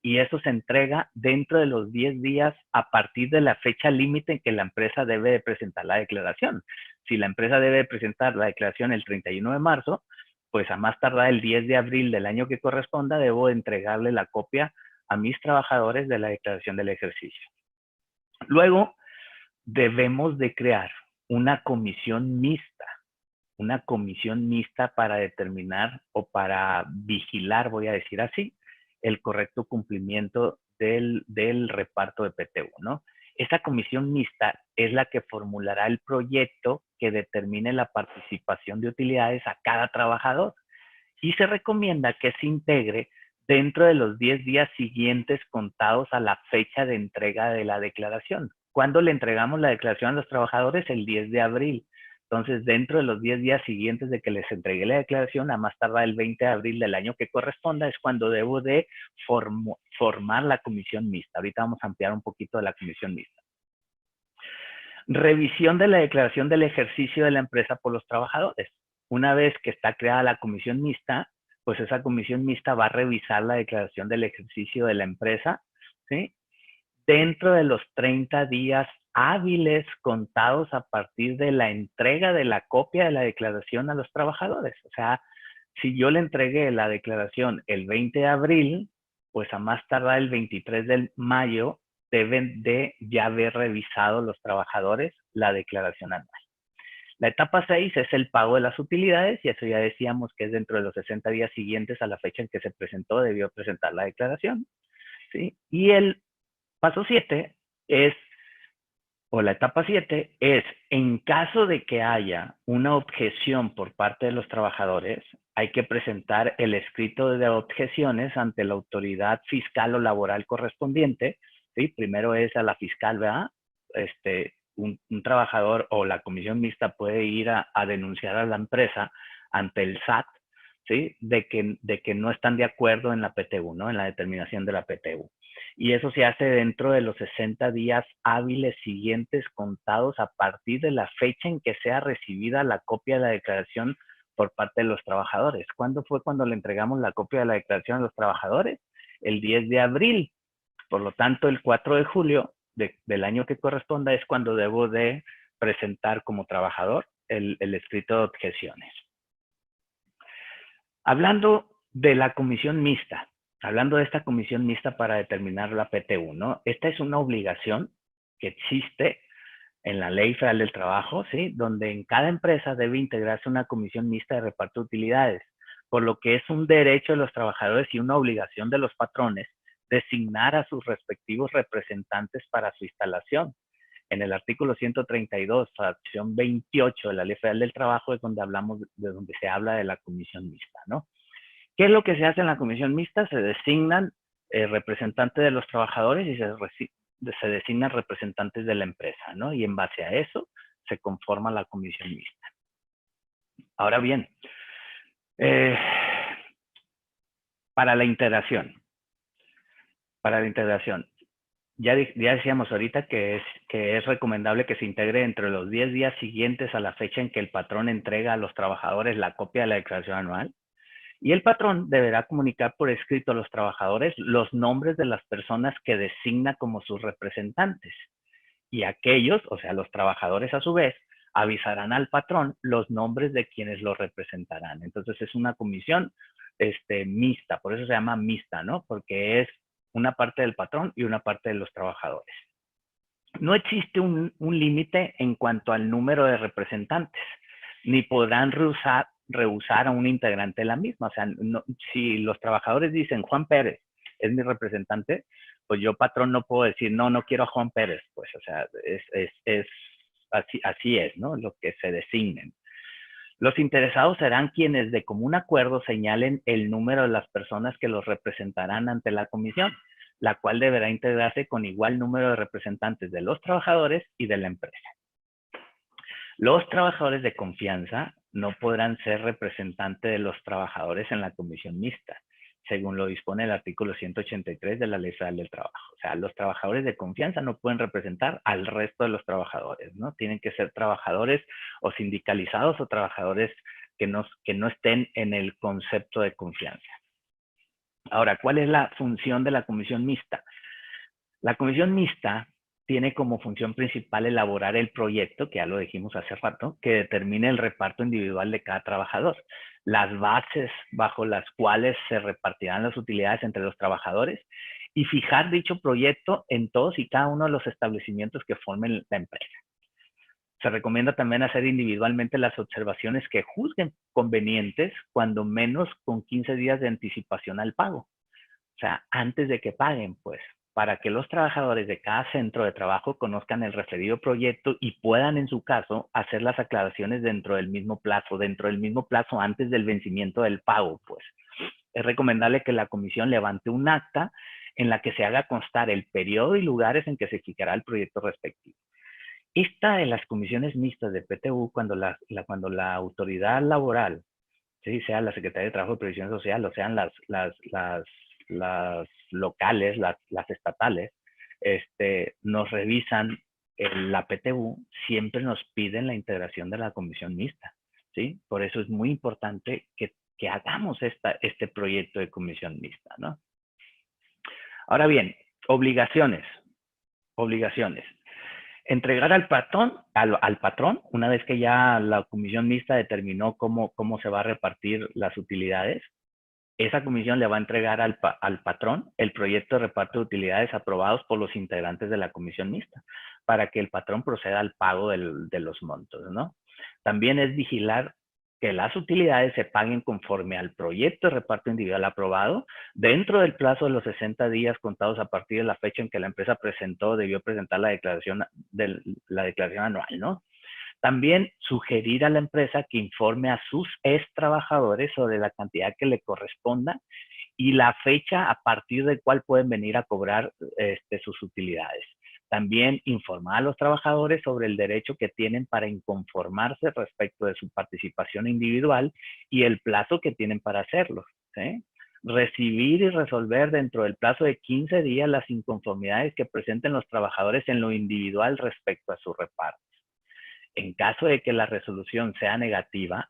y eso se entrega dentro de los 10 días a partir de la fecha límite en que la empresa debe de presentar la declaración. Si la empresa debe presentar la declaración el 31 de marzo, pues a más tardar el 10 de abril del año que corresponda, debo entregarle la copia a mis trabajadores de la declaración del ejercicio. Luego, debemos de crear una comisión mixta para determinar o para vigilar, voy a decir así, el correcto cumplimiento del reparto de PTU, ¿no? Esta comisión mixta es la que formulará el proyecto que determine la participación de utilidades a cada trabajador y se recomienda que se integre dentro de los 10 días siguientes contados a la fecha de entrega de la declaración. ¿Cuándo le entregamos la declaración a los trabajadores? El 10 de abril. Entonces, dentro de los 10 días siguientes de que les entregue la declaración, a más tardar el 20 de abril del año que corresponda, es cuando debo de formar la comisión mixta. Ahorita vamos a ampliar un poquito de la comisión mixta. Revisión de la declaración del ejercicio de la empresa por los trabajadores. Una vez que está creada la comisión mixta, pues esa comisión mixta va a revisar la declaración del ejercicio de la empresa, ¿sí? Dentro de los 30 días hábiles contados a partir de la entrega de la copia de la declaración a los trabajadores. O sea, si yo le entregué la declaración el 20 de abril, pues a más tardar el 23 de mayo deben de ya haber revisado los trabajadores la declaración anual. La etapa 6 es el pago de las utilidades, y eso ya decíamos que es dentro de los 60 días siguientes a la fecha en que se presentó, debió presentar la declaración, ¿sí? Y el paso 7 es, o la etapa 7 es, en caso de que haya una objeción por parte de los trabajadores, hay que presentar el escrito de objeciones ante la autoridad fiscal o laboral correspondiente, ¿sí? Primero es a la fiscal, ¿verdad? Un trabajador o la comisión mixta puede ir a denunciar a la empresa ante el SAT, ¿sí? De que no están de acuerdo en la PTU, ¿no? En la determinación de la PTU. Y eso se hace dentro de los 60 días hábiles siguientes contados a partir de la fecha en que sea recibida la copia de la declaración por parte de los trabajadores. ¿Cuándo fue cuando le entregamos la copia de la declaración a los trabajadores? El 10 de abril. Por lo tanto, el 4 de julio del año que corresponda es cuando debo de presentar como trabajador el escrito de objeciones. Hablando de la comisión mixta, hablando de esta comisión mixta para determinar la PTU, ¿no? Esta es una obligación que existe en la Ley Federal del Trabajo, ¿sí? Donde en cada empresa debe integrarse una comisión mixta de reparto de utilidades, por lo que es un derecho de los trabajadores y una obligación de los patrones designar a sus respectivos representantes para su instalación. En el artículo 132, fracción 28 de la Ley Federal del Trabajo es donde hablamos, de donde se habla de la comisión mixta, ¿no? ¿Qué es lo que se hace en la comisión mixta? Se designan representantes de los trabajadores y se designan representantes de la empresa, ¿no? Y en base a eso se conforma la comisión mixta. Ahora bien, para la integración, ya decíamos ahorita que es recomendable que se integre entre los 10 días siguientes a la fecha en que el patrón entrega a los trabajadores la copia de la declaración anual. Y el patrón deberá comunicar por escrito a los trabajadores los nombres de las personas que designa como sus representantes. Y aquellos, o sea, los trabajadores a su vez, avisarán al patrón los nombres de quienes lo representarán. Entonces es una comisión mixta, por eso se llama mixta, ¿no? Porque es una parte del patrón y una parte de los trabajadores. No existe un límite en cuanto al número de representantes, ni podrán rehusar a un integrante de la misma. O sea, no, si los trabajadores dicen Juan Pérez es mi representante, pues yo patrón no puedo decir no quiero a Juan Pérez, pues o sea, así es, ¿no? Lo que se designen. Los interesados serán quienes de común acuerdo señalen el número de las personas que los representarán ante la comisión, la cual deberá integrarse con igual número de representantes de los trabajadores y de la empresa. Los trabajadores de confianza no podrán ser representantes de los trabajadores en la comisión mixta, según lo dispone el artículo 183 de la Ley Federal del Trabajo. O sea, los trabajadores de confianza no pueden representar al resto de los trabajadores, ¿no? Tienen que ser trabajadores o sindicalizados o trabajadores que no estén en el concepto de confianza. Ahora, ¿cuál es la función de la comisión mixta? La comisión mixta tiene como función principal elaborar el proyecto, que ya lo dijimos hace rato, que determine el reparto individual de cada trabajador, las bases bajo las cuales se repartirán las utilidades entre los trabajadores y fijar dicho proyecto en todos y cada uno de los establecimientos que formen la empresa. Se recomienda también hacer individualmente las observaciones que juzguen convenientes, cuando menos con 15 días de anticipación al pago. O sea, antes de que paguen, pues, para que los trabajadores de cada centro de trabajo conozcan el referido proyecto y puedan, en su caso, hacer las aclaraciones dentro del mismo plazo antes del vencimiento del pago, pues. Es recomendable que la comisión levante un acta en la que se haga constar el periodo y lugares en que se fijará el proyecto respectivo. Esta de las comisiones mixtas de PTU, cuando la autoridad laboral, ¿sí?, sea la Secretaría de Trabajo y Previsión Social, o sean las locales, las estatales, nos revisan la PTU, siempre nos piden la integración de la comisión mixta, ¿sí? Por eso es muy importante que hagamos este proyecto de comisión mixta, ¿no? Ahora bien, obligaciones. Entregar al patrón, una vez que ya la comisión mixta determinó cómo se va a repartir las utilidades, esa comisión le va a entregar al patrón el proyecto de reparto de utilidades aprobados por los integrantes de la comisión mixta, para que el patrón proceda al pago de los montos, ¿no? También es vigilar que las utilidades se paguen conforme al proyecto de reparto individual aprobado, dentro del plazo de los 60 días contados a partir de la fecha en que la empresa debió presentar la declaración anual, ¿no? También sugerir a la empresa que informe a sus trabajadores sobre la cantidad que le corresponda y la fecha a partir de cual pueden venir a cobrar sus utilidades. También informar a los trabajadores sobre el derecho que tienen para inconformarse respecto de su participación individual y el plazo que tienen para hacerlo, ¿sí? Recibir y resolver dentro del plazo de 15 días las inconformidades que presenten los trabajadores en lo individual respecto a su reparto. En caso de que la resolución sea negativa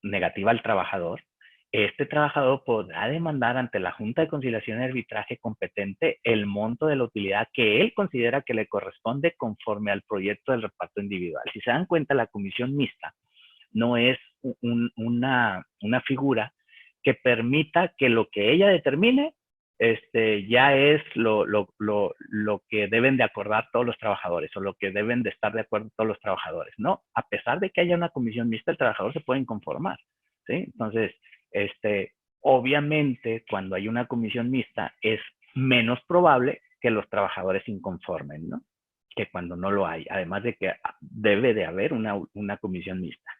al trabajador, este trabajador podrá demandar ante la Junta de Conciliación y Arbitraje competente el monto de la utilidad que él considera que le corresponde conforme al proyecto del reparto individual. Si se dan cuenta, la comisión mixta no es una figura que permita que lo que ella determine ya es lo que deben de acordar todos los trabajadores o lo que deben de estar de acuerdo todos los trabajadores. No, a pesar de que haya una comisión mixta, el trabajador se puede inconformar, ¿sí? Entonces, obviamente, cuando hay una comisión mixta, es menos probable que los trabajadores se inconformen, ¿no?, que cuando no lo hay, además de que debe de haber una comisión mixta.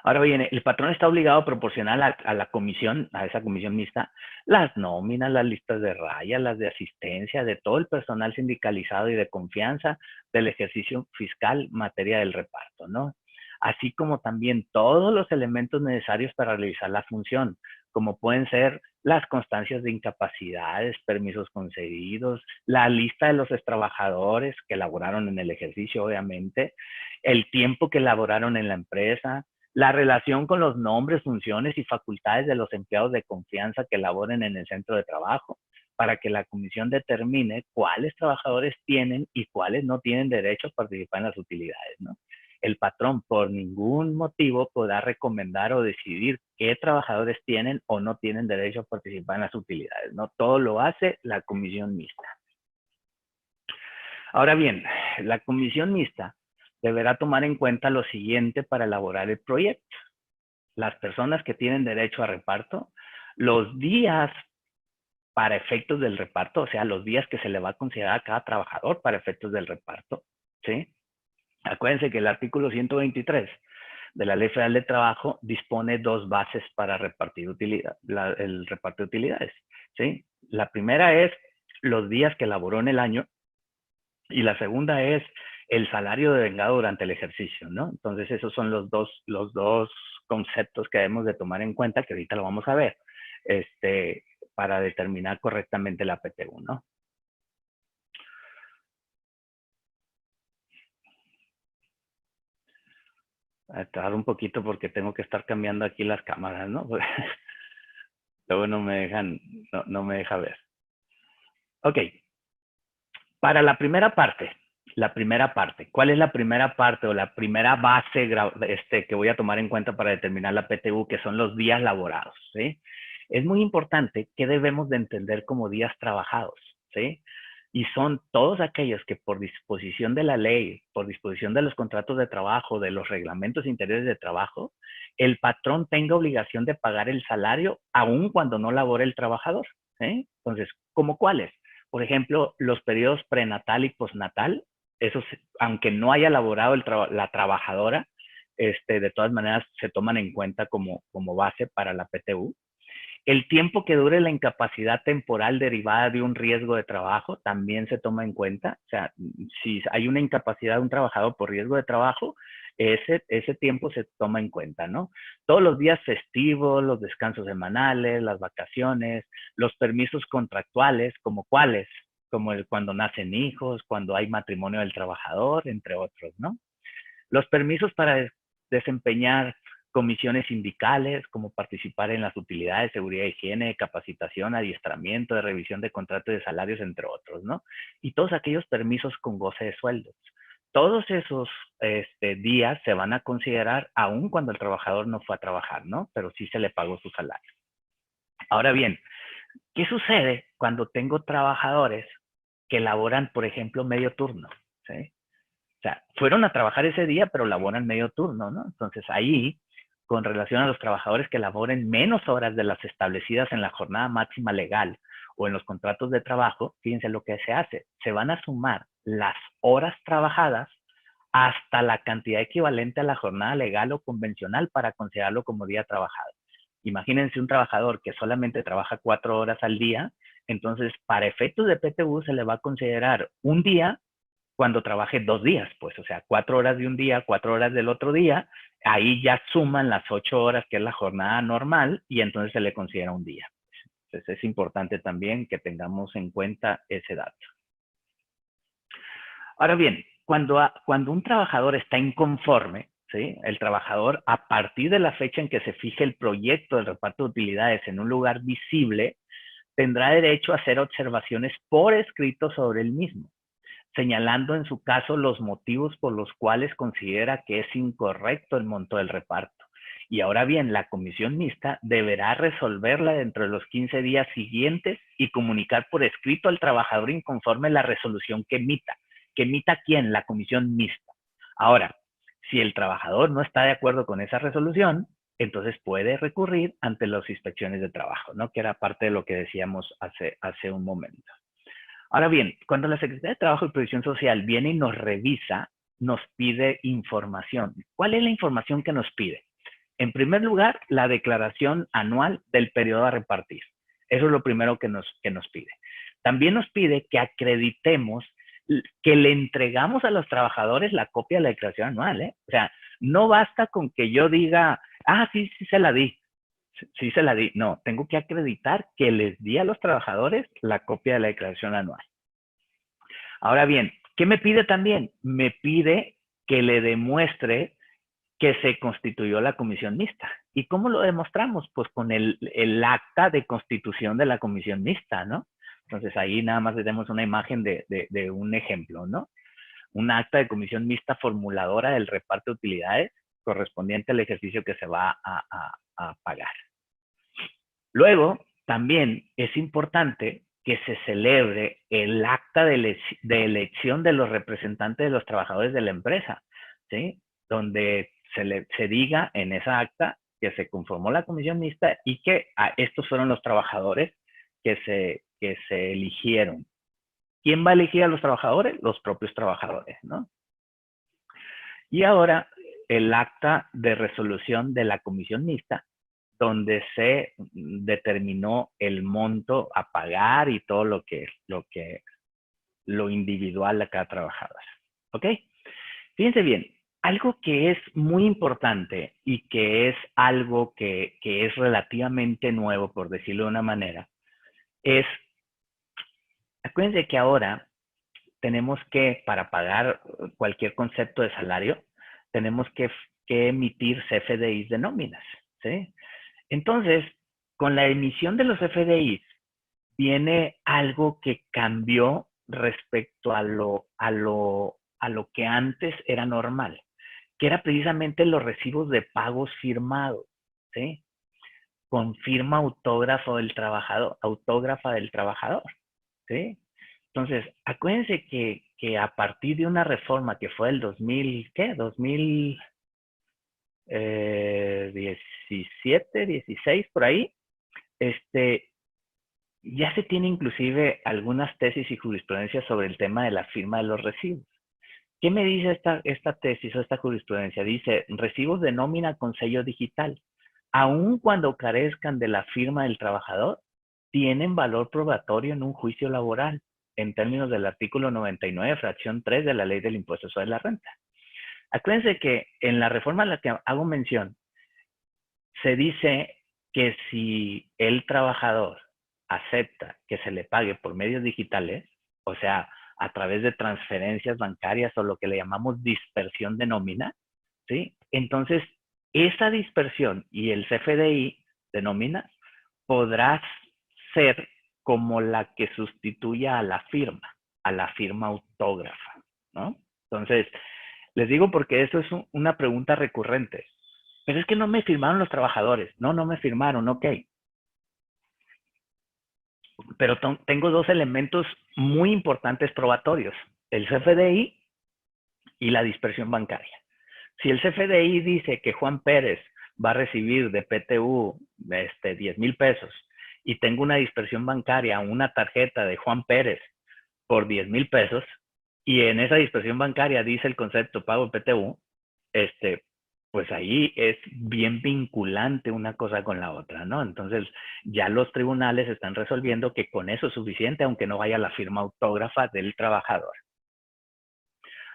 Ahora bien, el patrón está obligado a proporcionar a esa comisión mixta, las nóminas, las listas de raya, las de asistencia, de todo el personal sindicalizado y de confianza del ejercicio fiscal en materia del reparto, ¿no? Así como también todos los elementos necesarios para realizar la función, como pueden ser las constancias de incapacidades, permisos concedidos, la lista de los trabajadores que laboraron en el ejercicio, obviamente, el tiempo que laboraron en la empresa, la relación con los nombres, funciones y facultades de los empleados de confianza que laboren en el centro de trabajo, para que la comisión determine cuáles trabajadores tienen y cuáles no tienen derecho a participar en las utilidades, ¿no? El patrón por ningún motivo podrá recomendar o decidir qué trabajadores tienen o no tienen derecho a participar en las utilidades, ¿no? Todo lo hace la comisión mixta. Ahora bien, la comisión mixta deberá tomar en cuenta lo siguiente para elaborar el proyecto: las personas que tienen derecho a reparto, los días para efectos del reparto, o sea, los días que se le va a considerar a cada trabajador para efectos del reparto, ¿sí? Acuérdense que el artículo 123 de la Ley Federal de Trabajo dispone dos bases para repartir el reparto de utilidades, ¿sí? La primera es los días que laboró en el año y la segunda es el salario devengado durante el ejercicio, ¿no? Entonces, esos son los dos conceptos que debemos de tomar en cuenta, que ahorita lo vamos a ver, para determinar correctamente la PTU, ¿no? A tardar un poquito porque tengo que estar cambiando aquí las cámaras, ¿no? luego no me dejan, no me deja ver. Ok, para la primera parte, ¿cuál es la primera parte o la primera base que voy a tomar en cuenta para determinar la PTU, que son los días laborados, ¿sí? Es muy importante que debemos de entender como días trabajados, ¿sí? Y son todos aquellos que por disposición de la ley, por disposición de los contratos de trabajo, de los reglamentos interiores de trabajo, el patrón tenga obligación de pagar el salario aun cuando no labore el trabajador, ¿sí? Entonces, ¿cómo cuáles? Por ejemplo, los periodos prenatal y postnatal, esos, aunque no haya laborado la trabajadora, de todas maneras se toman en cuenta como base para la PTU. El tiempo que dure la incapacidad temporal derivada de un riesgo de trabajo también se toma en cuenta. O sea, si hay una incapacidad de un trabajador por riesgo de trabajo, ese tiempo se toma en cuenta, ¿no? Todos los días festivos, los descansos semanales, las vacaciones, los permisos contractuales, como cuáles, como cuando nacen hijos, cuando hay matrimonio del trabajador, entre otros, ¿no? Los permisos para desempeñar comisiones sindicales, como participar en las utilidades, seguridad, higiene, capacitación, adiestramiento, de revisión de contratos de salarios, entre otros, ¿no? Y todos aquellos permisos con goce de sueldos. Todos esos días se van a considerar aún cuando el trabajador no fue a trabajar, ¿no? Pero sí se le pagó su salario. Ahora bien, ¿qué sucede cuando tengo trabajadores que laboran, por ejemplo, medio turno? ¿Sí? O sea, fueron a trabajar ese día, pero laboran medio turno, ¿no? Entonces ahí, con relación a los trabajadores que laboren menos horas de las establecidas en la jornada máxima legal o en los contratos de trabajo, fíjense lo que se hace. Se van a sumar las horas trabajadas hasta la cantidad equivalente a la jornada legal o convencional para considerarlo como día trabajado. Imagínense un trabajador que solamente trabaja 4 horas al día, entonces para efectos de PTU se le va a considerar un día cuando trabaje 2 días, pues, o sea, 4 horas de un día, 4 horas del otro día, ahí ya suman las 8 horas que es la jornada normal y entonces se le considera un día. Entonces es importante también que tengamos en cuenta ese dato. Ahora bien, cuando un trabajador está inconforme, ¿sí? El trabajador, a partir de la fecha en que se fije el proyecto del reparto de utilidades en un lugar visible, tendrá derecho a hacer observaciones por escrito sobre el mismo, señalando en su caso los motivos por los cuales considera que es incorrecto el monto del reparto. Y ahora bien, la comisión mixta deberá resolverla dentro de los 15 días siguientes y comunicar por escrito al trabajador inconforme la resolución que emita. ¿Que emita quién? La comisión mixta. Ahora, si el trabajador no está de acuerdo con esa resolución, entonces puede recurrir ante las inspecciones de trabajo, ¿no? Que era parte de lo que decíamos hace un momento. Ahora bien, cuando la Secretaría de Trabajo y Previsión Social viene y nos revisa, nos pide información. ¿Cuál es la información que nos pide? En primer lugar, la declaración anual del periodo a repartir. Eso es lo primero que nos pide. También nos pide que acreditemos que le entregamos a los trabajadores la copia de la declaración anual, ¿eh? O sea, no basta con que yo diga, sí se la di. Sí se la di. No, tengo que acreditar que les di a los trabajadores la copia de la declaración anual. Ahora bien, ¿qué me pide también? Me pide que le demuestre que se constituyó la comisión mixta. ¿Y cómo lo demostramos? Pues con el acta de constitución de la comisión mixta, ¿no? Entonces ahí nada más tenemos una imagen de un ejemplo, ¿no? Un acta de comisión mixta formuladora del reparto de utilidades correspondiente al ejercicio que se va a pagar. Luego, también es importante que se celebre el acta de elección de los representantes de los trabajadores de la empresa, ¿sí? Donde se diga en esa acta que se conformó la comisión mixta y que estos fueron los trabajadores que se eligieron. ¿Quién va a elegir a los trabajadores? Los propios trabajadores, ¿no? Y ahora el acta de resolución de la comisión mixta, donde se determinó el monto a pagar y todo lo individual de cada trabajador. ¿Ok? Fíjense bien, algo que es muy importante y que es algo que es relativamente nuevo, por decirlo de una manera, es, acuérdense que ahora tenemos que, para pagar cualquier concepto de salario, tenemos que emitir CFDIs de nóminas, ¿sí? Entonces, con la emisión de los FDIs viene algo que cambió respecto a lo que antes era normal, que era precisamente los recibos de pagos firmados, ¿sí? Con firma autógrafa del trabajador, ¿sí? Entonces, acuérdense que a partir de una reforma que fue el 2000, ¿qué? 2017, 16, por ahí, ya se tiene inclusive algunas tesis y jurisprudencias sobre el tema de la firma de los recibos. ¿Qué me dice esta tesis o esta jurisprudencia? Dice, recibos de nómina con sello digital, aun cuando carezcan de la firma del trabajador, tienen valor probatorio en un juicio laboral, en términos del artículo 99, fracción 3 de la Ley del Impuesto sobre la Renta. Acuérdense que en la reforma a la que hago mención, se dice que si el trabajador acepta que se le pague por medios digitales, o sea, a través de transferencias bancarias o lo que le llamamos dispersión de nómina, ¿sí? Entonces, esa dispersión y el CFDI de nómina podrá ser como la que sustituya a la firma autógrafa, ¿no? Entonces, les digo porque eso es una pregunta recurrente. Pero es que no me firmaron los trabajadores. No, no me firmaron, ok. Pero tengo dos elementos muy importantes probatorios, el CFDI y la dispersión bancaria. Si el CFDI dice que Juan Pérez va a recibir de PTU 10,000 pesos y tengo una dispersión bancaria, una tarjeta de Juan Pérez por 10,000 pesos, y en esa dispersión bancaria dice el concepto pago de PTU, pues ahí es bien vinculante una cosa con la otra, ¿no? Entonces, ya los tribunales están resolviendo que con eso es suficiente, aunque no vaya la firma autógrafa del trabajador.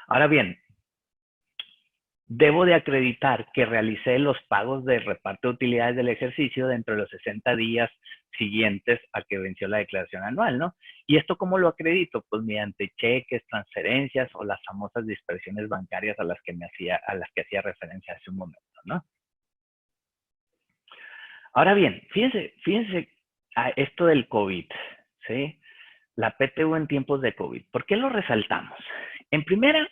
Ahora bien, debo de acreditar que realicé los pagos de reparto de utilidades del ejercicio dentro de los 60 días siguientes a que venció la declaración anual, ¿no? ¿Y esto cómo lo acredito? Pues mediante cheques, transferencias o las famosas dispersiones bancarias a las que hacía referencia hace un momento, ¿no? Ahora bien, fíjense a esto del COVID, ¿sí? La PTU en tiempos de COVID. ¿Por qué lo resaltamos? En primera,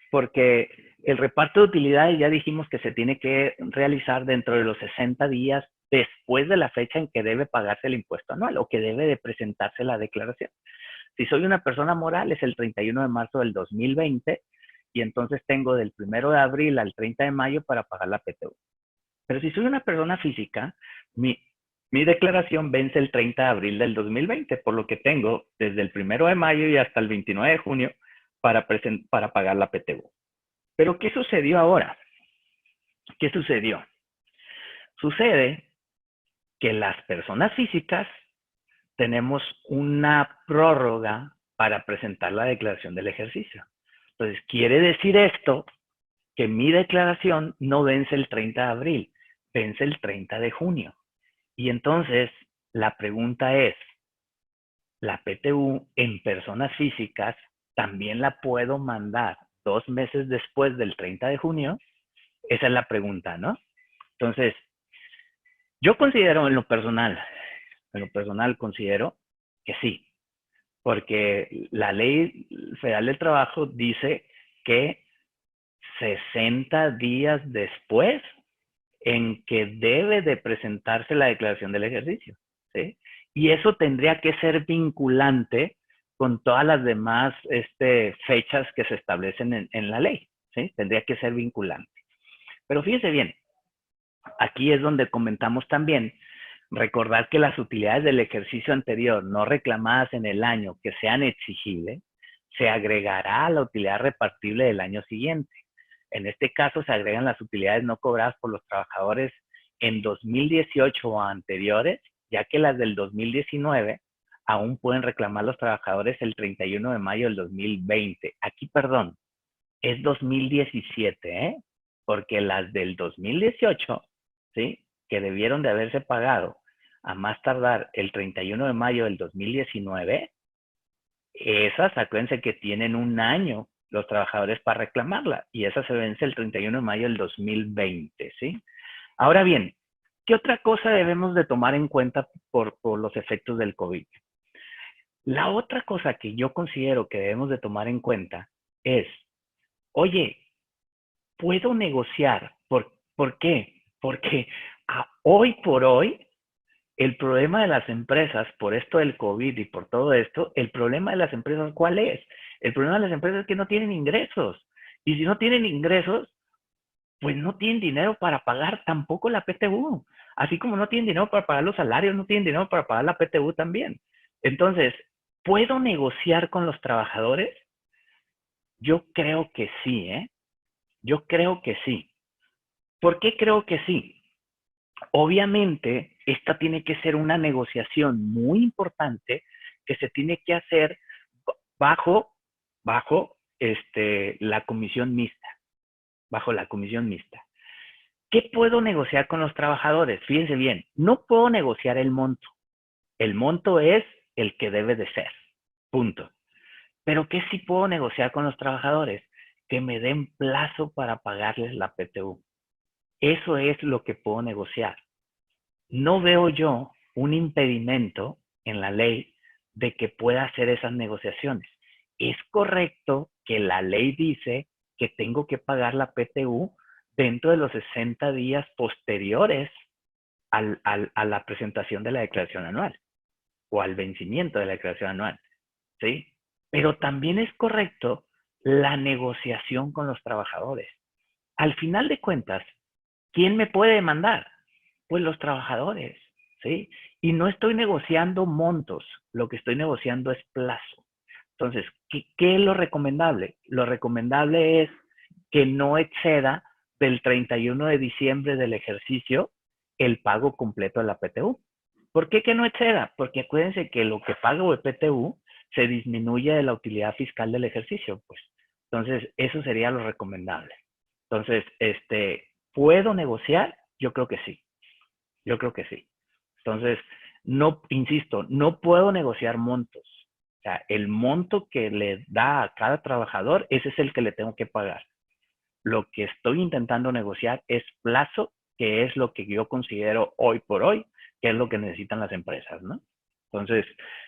porque el reparto de utilidades ya dijimos que se tiene que realizar dentro de los 60 días después de la fecha en que debe pagarse el impuesto anual o que debe de presentarse la declaración. Si soy una persona moral es el 31 de marzo del 2020 y entonces tengo del 1 de abril al 30 de mayo para pagar la PTU. Pero si soy una persona física, mi declaración vence el 30 de abril del 2020, por lo que tengo desde el 1 de mayo y hasta el 29 de junio para pagar la PTU. Pero ¿qué sucedió ahora? ¿Qué sucedió? Sucede que las personas físicas tenemos una prórroga para presentar la declaración del ejercicio. Entonces, quiere decir esto que mi declaración no vence el 30 de abril, vence el 30 de junio. Y entonces, la pregunta es, ¿la PTU en personas físicas también la puedo mandar 2 meses después del 30 de junio? Esa es la pregunta, ¿no? Entonces, yo considero en lo personal considero que sí, porque la Ley Federal del Trabajo dice que 60 días después en que debe de presentarse la declaración del ejercicio, ¿sí? Y eso tendría que ser vinculante con todas las demás fechas que se establecen en la ley, ¿sí? Tendría que ser vinculante. Pero fíjese bien, aquí es donde comentamos también recordar que las utilidades del ejercicio anterior no reclamadas en el año que sean exigibles, se agregará a la utilidad repartible del año siguiente. En este caso se agregan las utilidades no cobradas por los trabajadores en 2018 o anteriores, ya que las del 2019 aún pueden reclamar los trabajadores el 31 de mayo del 2020. Aquí, perdón, es 2017, ¿eh? Porque las del 2018, ¿sí? Que debieron de haberse pagado a más tardar el 31 de mayo del 2019, esas, acuérdense que tienen un año los trabajadores para reclamarla y esa se vence el 31 de mayo del 2020, ¿sí? Ahora bien, ¿Qué otra cosa debemos de tomar en cuenta por los efectos del COVID? La otra cosa que yo considero que debemos de tomar en cuenta es, oye, ¿puedo negociar? ¿Por qué? Porque hoy por hoy, el problema de las empresas, por esto del COVID y por todo esto, el problema de las empresas, ¿cuál es? El problema de las empresas es que no tienen ingresos. Y si no tienen ingresos, pues no tienen dinero para pagar tampoco la PTU. Así como no tienen dinero para pagar los salarios, no tienen dinero para pagar la PTU también. Entonces, ¿puedo negociar con los trabajadores? Yo creo que sí, ¿eh? Yo creo que sí. ¿Por qué creo que sí? Obviamente, esta tiene que ser una negociación muy importante que se tiene que hacer bajo, la comisión mixta, bajo la comisión mixta. ¿Qué puedo negociar con los trabajadores? Fíjense bien, no puedo negociar el monto. El monto es el que debe de ser. Punto. Pero ¿qué sí puedo negociar con los trabajadores? Que me den plazo para pagarles la PTU. Eso es lo que puedo negociar. No veo yo un impedimento en la ley de que pueda hacer esas negociaciones. Es correcto que la ley dice que tengo que pagar la PTU dentro de los 60 días posteriores a la presentación de la declaración anual o al vencimiento de la declaración anual, ¿sí? Pero también es correcto la negociación con los trabajadores. Al final de cuentas, ¿quién me puede demandar? Pues los trabajadores, ¿sí? Y no estoy negociando montos, lo que estoy negociando es plazo. Entonces, ¿qué es lo recomendable? Lo recomendable es que no exceda del 31 de diciembre del ejercicio el pago completo de la PTU. ¿Por qué que no exceda? Porque acuérdense que lo que pago de PTU se disminuye de la utilidad fiscal del ejercicio, pues. Entonces, eso sería lo recomendable. Entonces, ¿puedo negociar? Yo creo que sí. Yo creo que sí. Entonces, no, insisto, no puedo negociar montos. O sea, el monto que le da a cada trabajador, ese es el que le tengo que pagar. Lo que estoy intentando negociar es plazo, que es lo que yo considero hoy por hoy, que es lo que necesitan las empresas, ¿no? Entonces,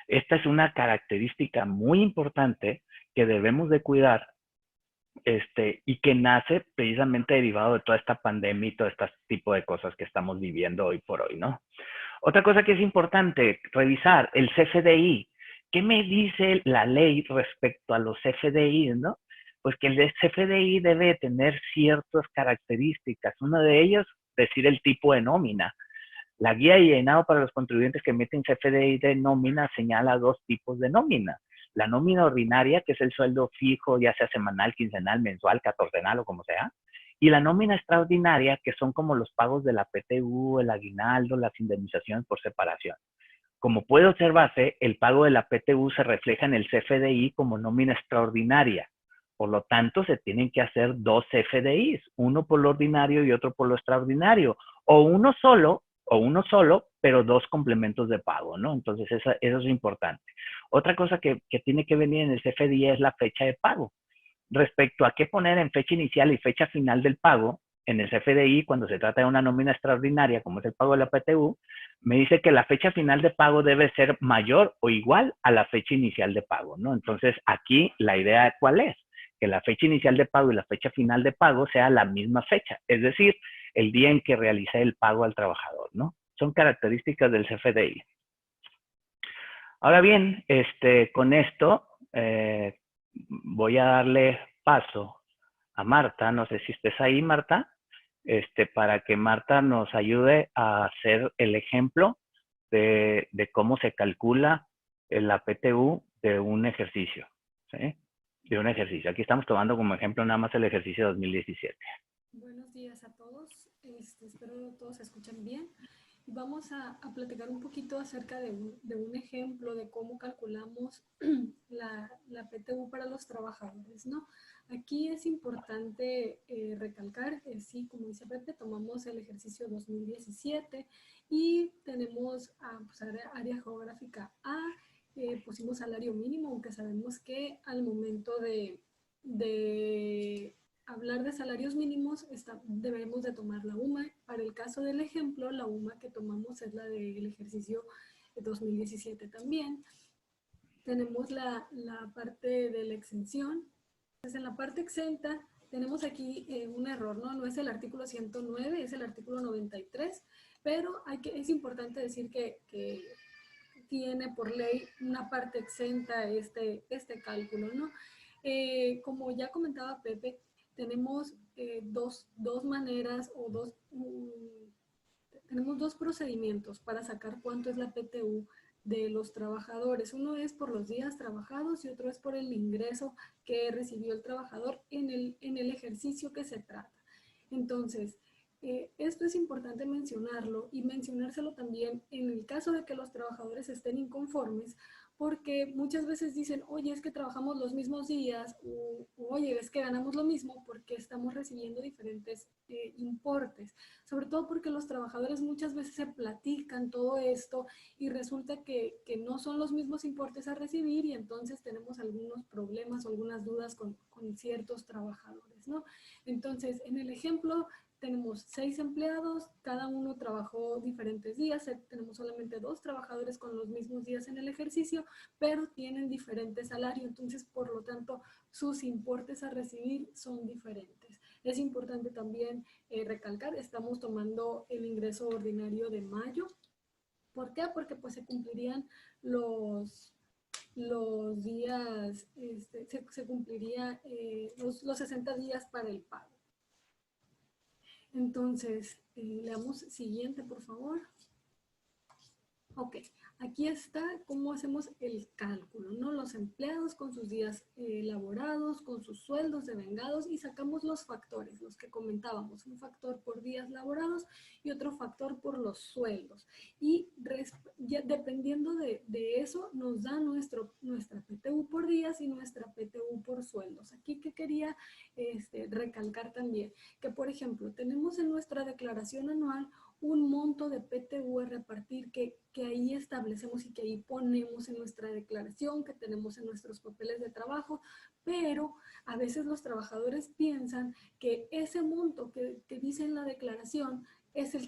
esta es una característica muy importante que debemos de cuidar, y que nace precisamente derivado de toda esta pandemia y todo este tipo de cosas que estamos viviendo hoy por hoy, ¿no? Otra cosa que es importante revisar, el CFDI. ¿Qué me dice la ley respecto a los CFDI, no? Pues que el CFDI debe tener ciertas características. Una de ellas, decir el tipo de nómina. La guía de llenado para los contribuyentes que emiten CFDI de nómina señala dos tipos de nómina. La nómina ordinaria, que es el sueldo fijo, ya sea semanal, quincenal, mensual, catorcenal o como sea. Y la nómina extraordinaria, que son como los pagos de la PTU, el aguinaldo, las indemnizaciones por separación. Como puede observarse, el pago de la PTU se refleja en el CFDI como nómina extraordinaria. Por lo tanto, se tienen que hacer dos CFDIs, uno por lo ordinario y otro por lo extraordinario, o uno solo, pero dos complementos de pago, ¿no? Entonces, eso es importante. Otra cosa que tiene que venir en el CFDI es la fecha de pago. Respecto a qué poner en fecha inicial y fecha final del pago, en el CFDI, cuando se trata de una nómina extraordinaria, como es el pago de la PTU, me dice que la fecha final de pago debe ser mayor o igual a la fecha inicial de pago, ¿no? Entonces, aquí la idea, ¿cuál es? Que la fecha inicial de pago y la fecha final de pago sea la misma fecha, es decir, el día en que realicé el pago al trabajador, ¿no? Son características del CFDI. Ahora bien, con esto voy a darle paso a Marta. No sé si estés ahí, Marta, para que Marta nos ayude a hacer el ejemplo de cómo se calcula la PTU de un ejercicio, ¿sí? De un ejercicio. Aquí estamos tomando como ejemplo nada más el ejercicio 2017. Buenos días a todos, espero todos se escuchen bien. Y vamos a platicar un poquito acerca de un ejemplo de cómo calculamos la PTU para los trabajadores, ¿no? Aquí es importante recalcar que sí, como dice Pepe, tomamos el ejercicio 2017 y tenemos pues, área geográfica A, pusimos salario mínimo, aunque sabemos que al momento de hablar de salarios mínimos, debemos de tomar la UMA. Para el caso del ejemplo, la UMA que tomamos es la del ejercicio 2017 también. Tenemos la parte de la exención. Entonces, en la parte exenta, tenemos aquí un error, ¿no? No es el artículo 109, es el artículo 93, pero es importante decir que tiene por ley una parte exenta este cálculo, ¿no? Como ya comentaba Pepe, tenemos dos maneras o tenemos dos procedimientos para sacar cuánto es la PTU de los trabajadores. Uno es por los días trabajados y otro es por el ingreso que recibió el trabajador en el ejercicio que se trata. Entonces, esto es importante mencionarlo y mencionárselo también en el caso de que los trabajadores estén inconformes, porque muchas veces dicen, oye, es que trabajamos los mismos días, o oye, es que ganamos lo mismo porque estamos recibiendo diferentes importes, sobre todo porque los trabajadores muchas veces se platican todo esto y resulta que no son los mismos importes a recibir y entonces tenemos algunos problemas o algunas dudas con ciertos trabajadores, ¿no? Entonces, en el ejemplo tenemos 6 empleados, cada uno trabajó diferentes días, tenemos solamente 2 trabajadores con los mismos días en el ejercicio, pero tienen diferente salario, entonces por lo tanto sus importes a recibir son diferentes. Es importante también recalcar, estamos tomando el ingreso ordinario de mayo. ¿Por qué? Porque pues se cumplirían los días, se cumpliría los 60 días para el pago. Entonces, leamos siguiente, por favor. Ok, aquí está cómo hacemos el cálculo, ¿no? Los empleados con sus días laborados, con sus sueldos devengados y sacamos los factores, los que comentábamos, un factor por días laborados y otro factor por los sueldos. Y ya dependiendo de eso nos da nuestra PTU por días y nuestra PTU por sueldos. Aquí que quería recalcar también, que por ejemplo tenemos en nuestra declaración anual un monto de PTU a repartir que ahí establecemos y que ahí ponemos en nuestra declaración, que tenemos en nuestros papeles de trabajo, pero a veces los trabajadores piensan que ese monto que dice en la declaración es el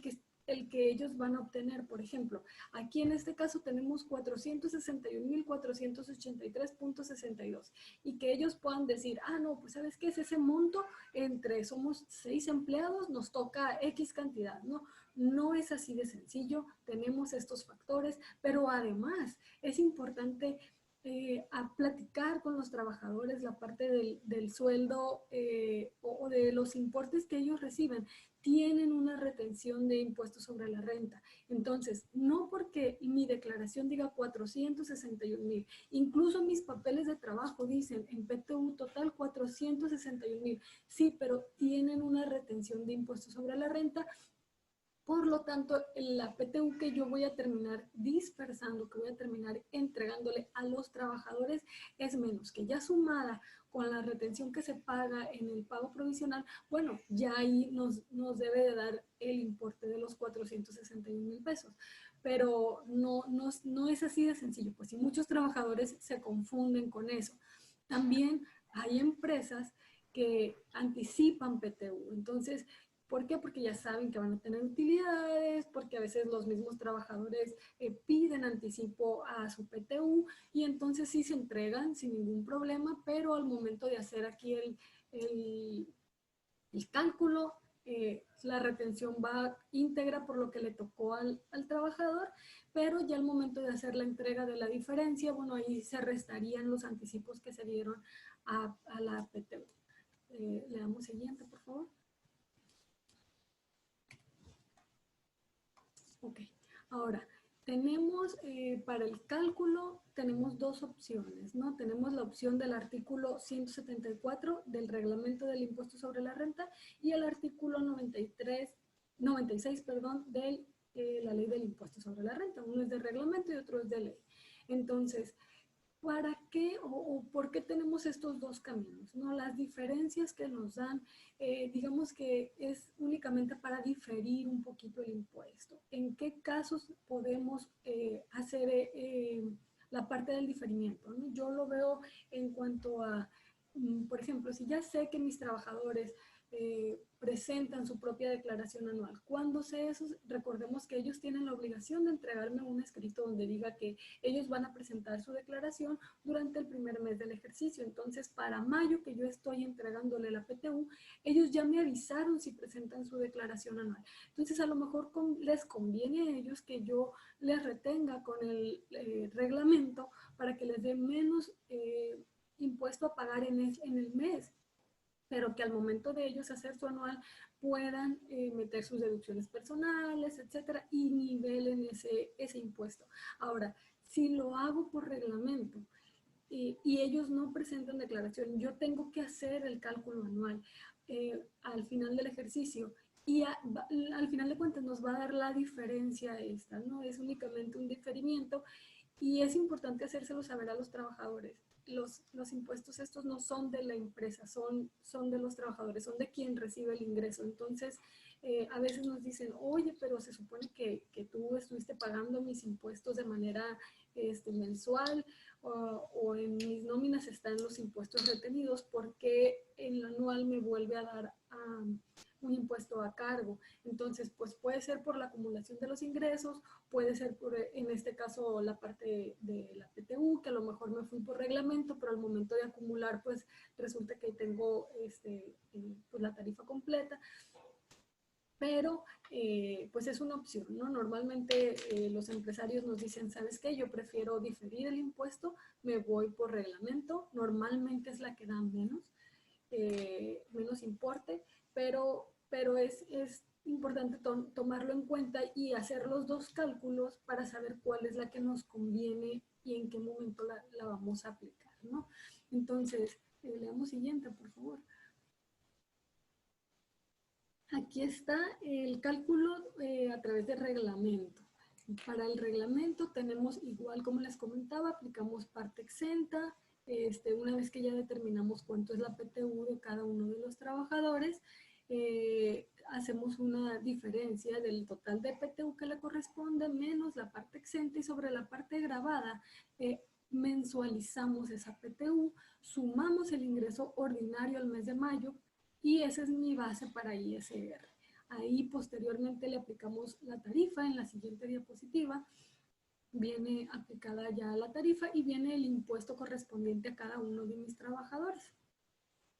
que ellos van a obtener. Por ejemplo, aquí en este caso tenemos 461.483.62 y que ellos puedan decir, ah, no, pues ¿sabes qué es ese monto? Somos 6 empleados, nos toca X cantidad, ¿no? No es así de sencillo, tenemos estos factores, pero además es importante a platicar con los trabajadores la parte del sueldo o de los importes que ellos reciben. Tienen una retención de impuestos sobre la renta. Entonces, no porque mi declaración diga 461,000, incluso mis papeles de trabajo dicen en PTU total 461,000, sí, pero tienen una retención de impuestos sobre la renta. Por lo tanto, la PTU que yo voy a terminar dispersando, que voy a terminar entregándole a los trabajadores es menos, que ya sumada con la retención que se paga en el pago provisional, bueno, ya ahí nos debe de dar el importe de los 461,000 pesos. Pero no es así de sencillo, pues si muchos trabajadores se confunden con eso. También hay empresas que anticipan PTU, entonces, ¿por qué? Porque ya saben que van a tener utilidades, porque a veces los mismos trabajadores piden anticipo a su PTU y entonces sí se entregan sin ningún problema, pero al momento de hacer aquí el cálculo, la retención va íntegra por lo que le tocó al trabajador, pero ya al momento de hacer la entrega de la diferencia, bueno, ahí se restarían los anticipos que se dieron a la PTU. Le damos siguiente, por favor. Ok, ahora tenemos para el cálculo, tenemos dos opciones, ¿no? Tenemos la opción del artículo 174 del reglamento del impuesto sobre la renta y el artículo 96, perdón, de la ley del impuesto sobre la renta. Uno es de reglamento y otro es de ley. Entonces, ¿para qué o por qué tenemos estos dos caminos? ¿No? Las diferencias que nos dan, digamos que es únicamente para diferir un poquito el impuesto. ¿En qué casos podemos hacer la parte del diferimiento, ¿no? Yo lo veo en cuanto a por ejemplo, si ya sé que mis trabajadores presentan su propia declaración anual. ¿Cuándo sé eso? Recordemos que ellos tienen la obligación de entregarme un escrito donde diga que ellos van a presentar su declaración durante el primer mes del ejercicio. Entonces, para mayo, que yo estoy entregándole la PTU, ellos ya me avisaron si presentan su declaración anual. Entonces, a lo mejor les conviene a ellos que yo les retenga con el reglamento para que les dé menos impuesto a pagar en el mes, pero que al momento de ellos hacer su anual puedan meter sus deducciones personales, etcétera, y nivelen ese impuesto. Ahora, si lo hago por reglamento y ellos no presentan declaración, yo tengo que hacer el cálculo anual al final del ejercicio y al final de cuentas nos va a dar la diferencia esta, ¿no? Es únicamente un diferimiento y es importante hacérselo saber a los trabajadores. Los impuestos estos no son de la empresa, son de los trabajadores, son de quien recibe el ingreso. Entonces, a veces nos dicen, oye, pero se supone que tú estuviste pagando mis impuestos de manera mensual o en mis nóminas están los impuestos retenidos, ¿por qué en la anual me vuelve a dar un impuesto a cargo? Entonces, pues puede ser por la acumulación de los ingresos, puede ser por, en este caso, la parte de la PTU, que a lo mejor me fui por reglamento, pero al momento de acumular, pues resulta que tengo pues, la tarifa completa. Pero pues es una opción, ¿no? Normalmente los empresarios nos dicen, ¿sabes qué? Yo prefiero diferir el impuesto, me voy por reglamento, normalmente es la que da menos importe, pero es importante tomarlo en cuenta y hacer los dos cálculos para saber cuál es la que nos conviene y en qué momento la vamos a aplicar, ¿no? Entonces, leamos siguiente, por favor. Aquí está el cálculo a través de reglamento. Para el reglamento tenemos igual, como les comentaba, aplicamos parte exenta. Una vez que ya determinamos cuánto es la PTU de cada uno de los trabajadores, hacemos una diferencia del total de PTU que le corresponde menos la parte exenta y sobre la parte gravada mensualizamos esa PTU, sumamos el ingreso ordinario al mes de mayo y esa es mi base para ISR. Ahí posteriormente le aplicamos la tarifa en la siguiente diapositiva. Viene aplicada ya la tarifa y viene el impuesto correspondiente a cada uno de mis trabajadores.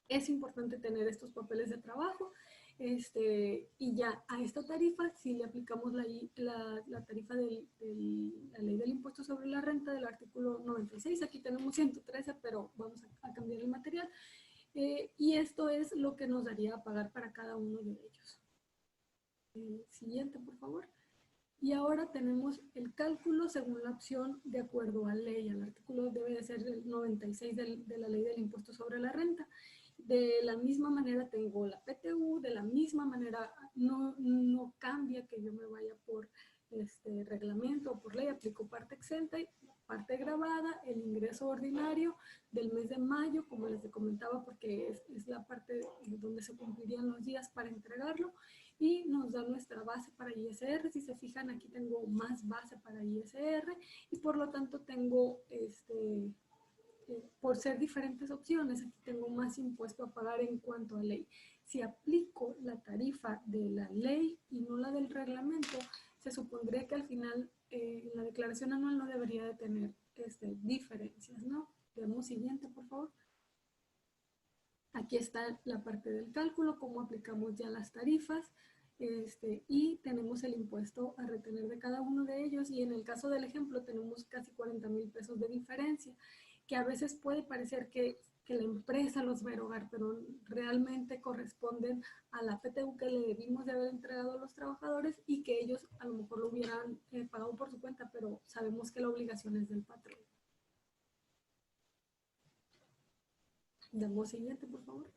Es importante tener estos papeles de trabajo y ya a esta tarifa si le aplicamos la tarifa de la ley del impuesto sobre la renta del artículo 96. Aquí tenemos 113, pero vamos a cambiar el material. Y esto es lo que nos daría a pagar para cada uno de ellos. Siguiente, por favor. Y ahora tenemos el cálculo según la opción de acuerdo a ley. El artículo debe de ser el 96 de la ley del impuesto sobre la renta. De la misma manera tengo la PTU, de la misma manera no cambia que yo me vaya por reglamento o por ley, aplico parte exenta y parte gravada, el ingreso ordinario del mes de mayo, como les comentaba, porque es la parte donde se cumplirían los días para entregarlo, y nos da nuestra base para ISR. Si se fijan, aquí tengo más base para ISR y por lo tanto tengo, por ser diferentes opciones, aquí tengo más impuesto a pagar en cuanto a ley. Si aplico la tarifa de la ley y no la del reglamento, se supondría que al final la declaración anual no debería de tener diferencias, ¿no? Veamos siguiente, por favor. Aquí está la parte del cálculo, cómo aplicamos ya las tarifas, y tenemos el impuesto a retener de cada uno de ellos, y en el caso del ejemplo tenemos casi 40,000 pesos de diferencia, que a veces puede parecer que la empresa los va a erogar, pero realmente corresponden a la PTU que le debimos de haber entregado a los trabajadores y que ellos a lo mejor lo hubieran pagado por su cuenta, pero sabemos que la obligación es del patrón. Damos siguiente, por favor.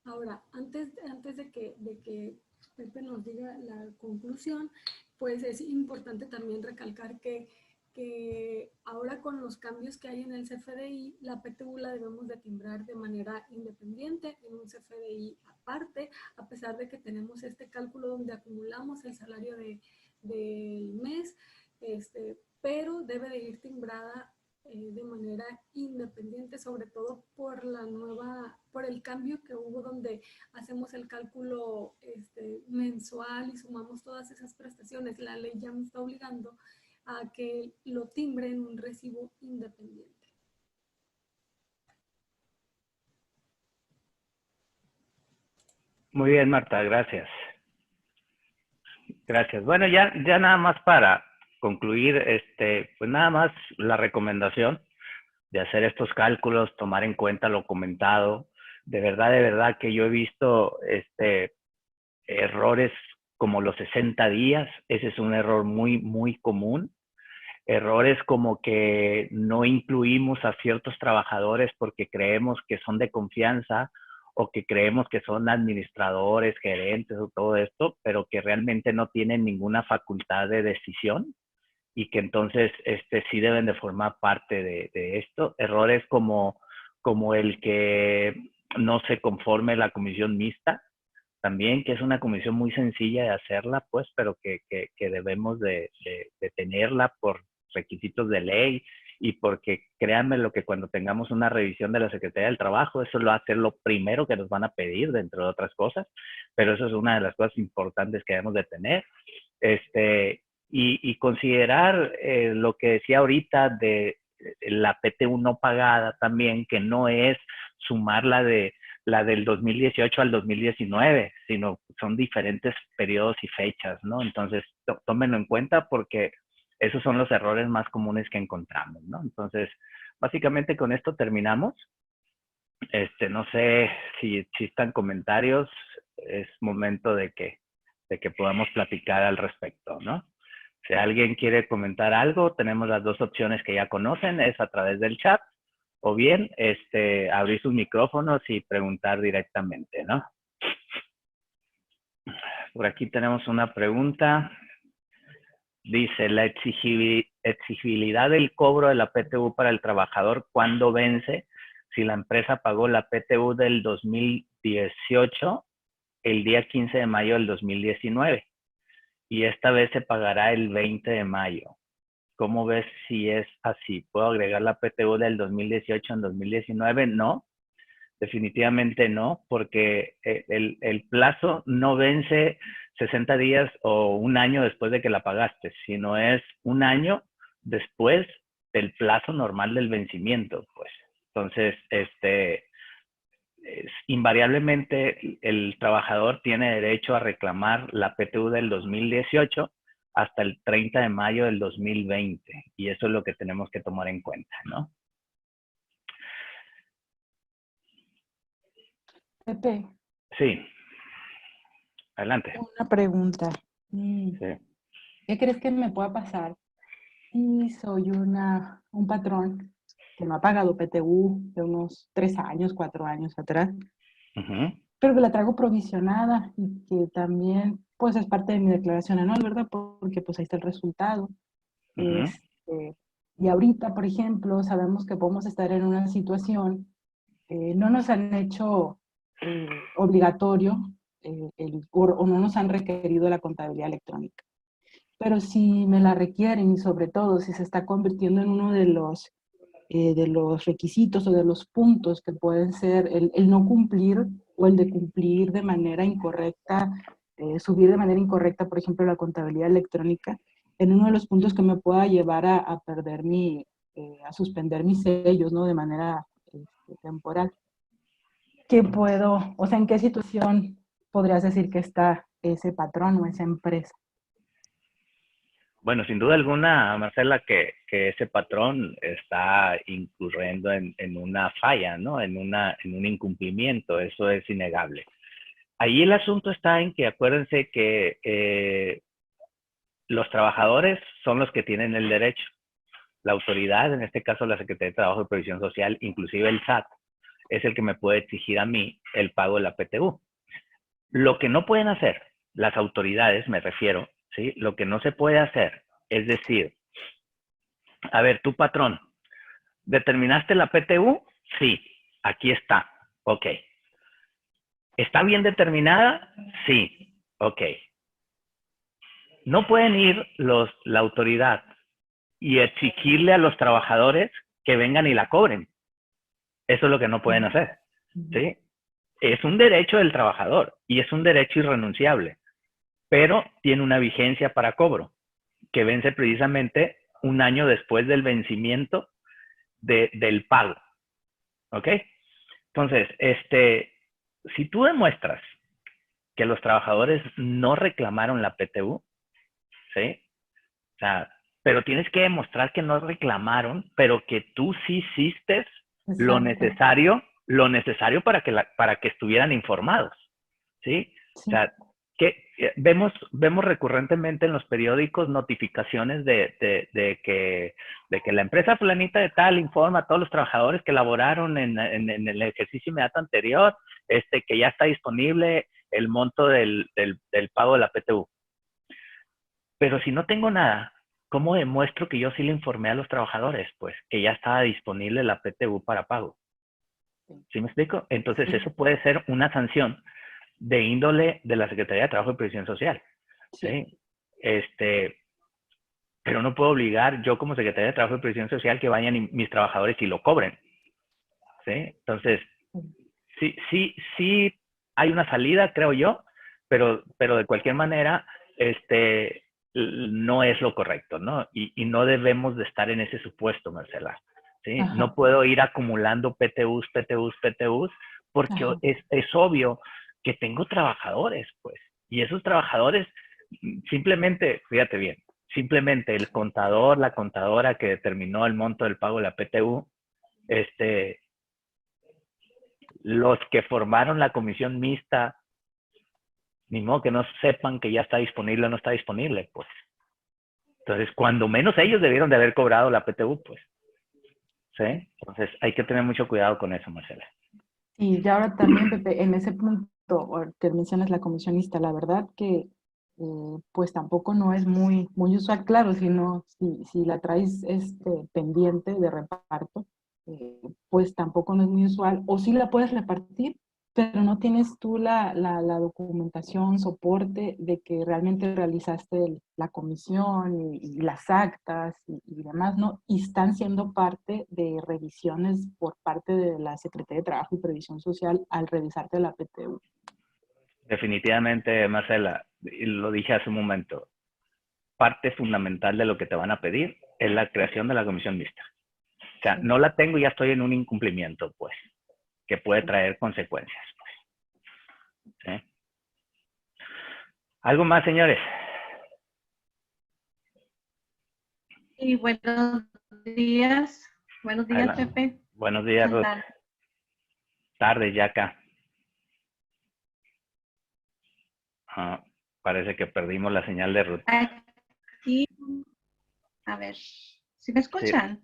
Ahora, antes de que Pepe nos diga la conclusión, pues es importante también recalcar que ahora con los cambios que hay en el CFDI, la PTU la debemos de timbrar de manera independiente en un CFDI aparte, a pesar de que tenemos este cálculo donde acumulamos el salario del mes. pero debe de ir timbrada de manera independiente, sobre todo por el cambio que hubo donde hacemos el cálculo mensual y sumamos todas esas prestaciones. La ley ya me está obligando a que lo timbre en un recibo independiente. Muy bien, Marta, gracias. Gracias. Bueno, ya nada más para concluir, pues nada más la recomendación de hacer estos cálculos, tomar en cuenta lo comentado. De verdad que yo he visto errores como los 60 días. Ese es un error muy común. Errores como que no incluimos a ciertos trabajadores porque creemos que son de confianza o que creemos que son administradores, gerentes o todo esto, pero que realmente no tienen ninguna facultad de decisión y que entonces sí deben de formar parte de esto. Errores como el que no se conforme la comisión mixta, también, que es una comisión muy sencilla de hacerla, pues, pero que debemos de tenerla por requisitos de ley y porque créanme lo que cuando tengamos una revisión de la Secretaría del Trabajo, eso lo va a ser lo primero que nos van a pedir, dentro de otras cosas, pero eso es una de las cosas importantes que debemos de tener. Y considerar lo que decía ahorita de la PTU no pagada también, que no es sumar la del 2018 al 2019, sino son diferentes periodos y fechas, ¿no? Entonces, tómenlo en cuenta porque esos son los errores más comunes que encontramos, ¿no? Entonces, básicamente con esto terminamos. No sé si existan comentarios, es momento de que podamos platicar al respecto, ¿no? Si alguien quiere comentar algo, tenemos las dos opciones que ya conocen, es a través del chat, o bien abrir sus micrófonos y preguntar directamente, ¿no? Por aquí tenemos una pregunta. Dice, la exigibilidad del cobro de la PTU para el trabajador, ¿cuándo vence? Si la empresa pagó la PTU del 2018 el día 15 de mayo del 2019 y esta vez se pagará el 20 de mayo. ¿Cómo ves si es así? ¿Puedo agregar la PTU del 2018 en 2019? No, definitivamente no, porque el plazo no vence 60 días o un año después de que la pagaste, sino es un año después del plazo normal del vencimiento, pues. Entonces, invariablemente el trabajador tiene derecho a reclamar la PTU del 2018 hasta el 30 de mayo del 2020 y eso es lo que tenemos que tomar en cuenta, ¿no? Pepe. Sí. Adelante. Una pregunta. Sí. ¿Qué crees que me pueda pasar si soy un patrón que no ha pagado PTU de unos 3 años, 4 años atrás, pero que la traigo provisionada y que también pues es parte de mi declaración anual, ¿verdad? Porque pues ahí está el resultado. Y ahorita, por ejemplo, sabemos que podemos estar en una situación, no nos han hecho obligatorio o no nos han requerido la contabilidad electrónica. Pero si me la requieren y sobre todo si se está convirtiendo en uno de los requisitos o de los puntos que pueden ser el no cumplir o el de cumplir de manera incorrecta, subir de manera incorrecta, por ejemplo, la contabilidad electrónica, en uno de los puntos que me pueda llevar a perder a suspender mis sellos, ¿no? De manera temporal. ¿Qué puedo, o sea, en qué situación podrías decir que está ese patrón o esa empresa? Bueno, sin duda alguna, Marcela, que ese patrón está incurriendo en una falla, ¿no? En un incumplimiento, eso es innegable. Ahí el asunto está en que acuérdense que los trabajadores son los que tienen el derecho. La autoridad, en este caso la Secretaría de Trabajo y Previsión Social, inclusive el SAT, es el que me puede exigir a mí el pago de la PTU. Lo que no pueden hacer las autoridades, me refiero, ¿sí? Lo que no se puede hacer es decir, a ver, tu patrón, ¿determinaste la PTU? Sí, aquí está, ok. ¿Está bien determinada? Sí, ok. No pueden ir la autoridad y exigirle a los trabajadores que vengan y la cobren. Eso es lo que no pueden hacer, ¿sí? Es un derecho del trabajador y es un derecho irrenunciable, pero tiene una vigencia para cobro, que vence precisamente un año después del vencimiento del pago, ¿ok? Entonces, si tú demuestras que los trabajadores no reclamaron la PTU, ¿sí? O sea, pero tienes que demostrar que no reclamaron, pero que tú sí hiciste lo necesario para que estuvieran informados, ¿sí? Sí. O sea, que vemos recurrentemente en los periódicos notificaciones de que la empresa fulanita de tal informa a todos los trabajadores que laboraron en el ejercicio inmediato anterior, que ya está disponible el monto del pago de la PTU. Pero si no tengo nada, ¿cómo demuestro que yo sí le informé a los trabajadores? Pues que ya estaba disponible la PTU para pago. ¿Sí me explico? Entonces eso puede ser una sanción de índole de la Secretaría de Trabajo y Previsión Social. ¿Sí? Pero no puedo obligar yo como Secretaría de Trabajo y Previsión Social que vayan mis trabajadores y lo cobren. ¿Sí? Entonces, sí hay una salida, creo yo, pero de cualquier manera, no es lo correcto, ¿no? Y no debemos de estar en ese supuesto, Marcela. ¿Sí? No puedo ir acumulando PTUs, porque es obvio que tengo trabajadores, pues. Y esos trabajadores, simplemente, fíjate bien, simplemente el contador, la contadora que determinó el monto del pago de la PTU, los que formaron la comisión mixta, ni modo que no sepan que ya está disponible o no está disponible, pues. Entonces, cuando menos ellos debieron de haber cobrado la PTU, pues. ¿Sí? Entonces, hay que tener mucho cuidado con eso, Marcela. Y ahora también, Pepe, en ese punto que mencionas la comisionista, la verdad que pues tampoco no es muy usual, claro, si la traes pendiente de reparto, pues tampoco no es muy usual, o sí la puedes repartir, pero no tienes tú la documentación, soporte de que realmente realizaste la comisión y las actas y demás, ¿no? Y están siendo parte de revisiones por parte de la Secretaría de Trabajo y Previsión Social al revisarte la PTU. Definitivamente, Marcela, y lo dije hace un momento, parte fundamental de lo que te van a pedir es la creación de la comisión mixta. O sea, no la tengo y ya estoy en un incumplimiento, pues, que puede traer consecuencias. Pues. ¿Sí? ¿Algo más, señores? Y buenos días. Buenos días, Adelante. Pepe. Buenos días, Ruth. Tarde ya acá. Parece que perdimos la señal de Ruth. Aquí, a ver, ¿sí me escuchan? Sí.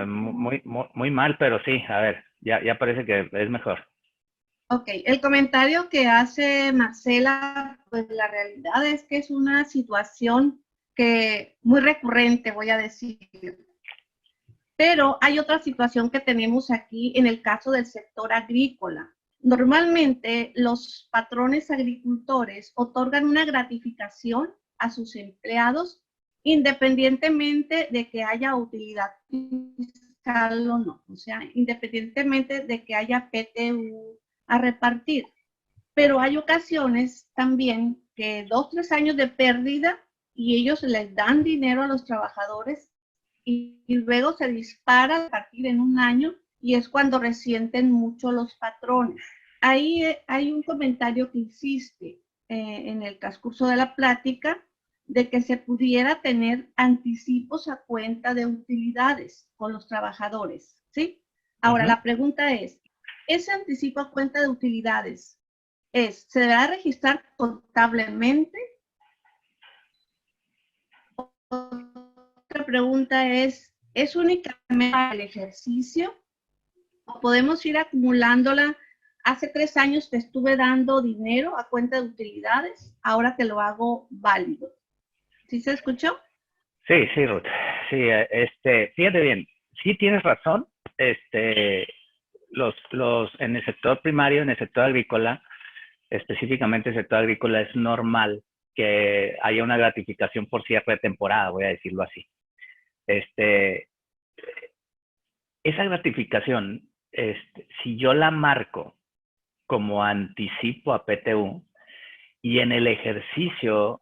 Muy mal, pero sí, a ver, ya parece que es mejor. Ok, el comentario que hace Marcela, pues la realidad es que es una situación que muy recurrente, voy a decir. Pero hay otra situación que tenemos aquí en el caso del sector agrícola. Normalmente los patrones agricultores otorgan una gratificación a sus empleados independientemente de que haya utilidad fiscal o no, o sea, independientemente de que haya PTU a repartir. Pero hay ocasiones también que 2 o 3 años de pérdida y ellos les dan dinero a los trabajadores y luego se dispara a partir en un año y es cuando resienten mucho los patrones. Ahí hay un comentario que hiciste en el transcurso de la plática de que se pudiera tener anticipos a cuenta de utilidades con los trabajadores, ¿sí? Ahora, la pregunta es, ¿ese anticipo a cuenta de utilidades se deberá registrar contablemente? Otra pregunta ¿es únicamente el ejercicio o podemos ir acumulándola? Hace 3 años que estuve dando dinero a cuenta de utilidades, ahora que lo hago válido. ¿Sí se escuchó? Sí, Ruth. Sí, fíjate bien, sí tienes razón. En el sector primario, en el sector agrícola, específicamente el sector agrícola, es normal que haya una gratificación por cierre de temporada, voy a decirlo así. Esa gratificación, si yo la marco como anticipo a PTU y en el ejercicio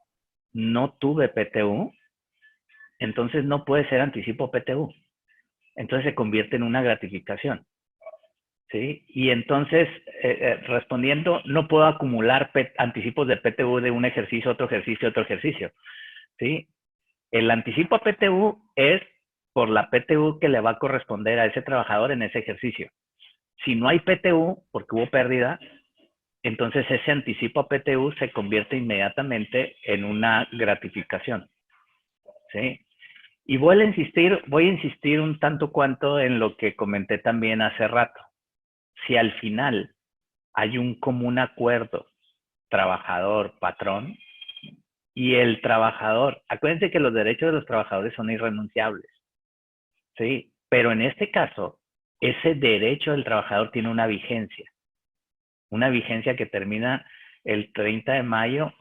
no tuve PTU, entonces no puede ser anticipo a PTU. Entonces se convierte en una gratificación. ¿Sí? Y entonces, respondiendo, no puedo acumular anticipos de PTU de un ejercicio, otro ejercicio, otro ejercicio. ¿Sí? El anticipo a PTU es por la PTU que le va a corresponder a ese trabajador en ese ejercicio. Si no hay PTU, porque hubo pérdida, entonces ese anticipo a PTU se convierte inmediatamente en una gratificación. ¿Sí? Y voy a insistir un tanto cuanto en lo que comenté también hace rato. Si al final hay un común acuerdo trabajador-patrón y el trabajador, acuérdense que los derechos de los trabajadores son irrenunciables, ¿sí? Pero en este caso, ese derecho del trabajador tiene una vigencia que termina el 30 de mayo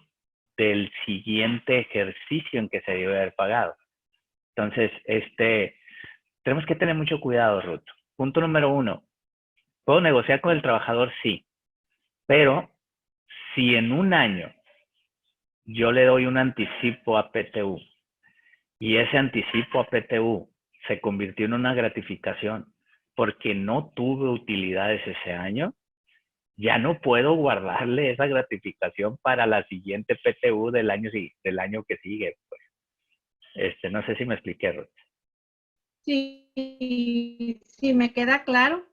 del siguiente ejercicio en que se debe haber pagado. Entonces, tenemos que tener mucho cuidado, Ruth. Punto número 1. ¿Puedo negociar con el trabajador? Sí. Pero si en un año yo le doy un anticipo a PTU y ese anticipo a PTU se convirtió en una gratificación porque no tuve utilidades ese año, ya no puedo guardarle esa gratificación para la siguiente PTU del año que sigue. Pues. No sé si me expliqué, Ruth. Sí, me queda claro.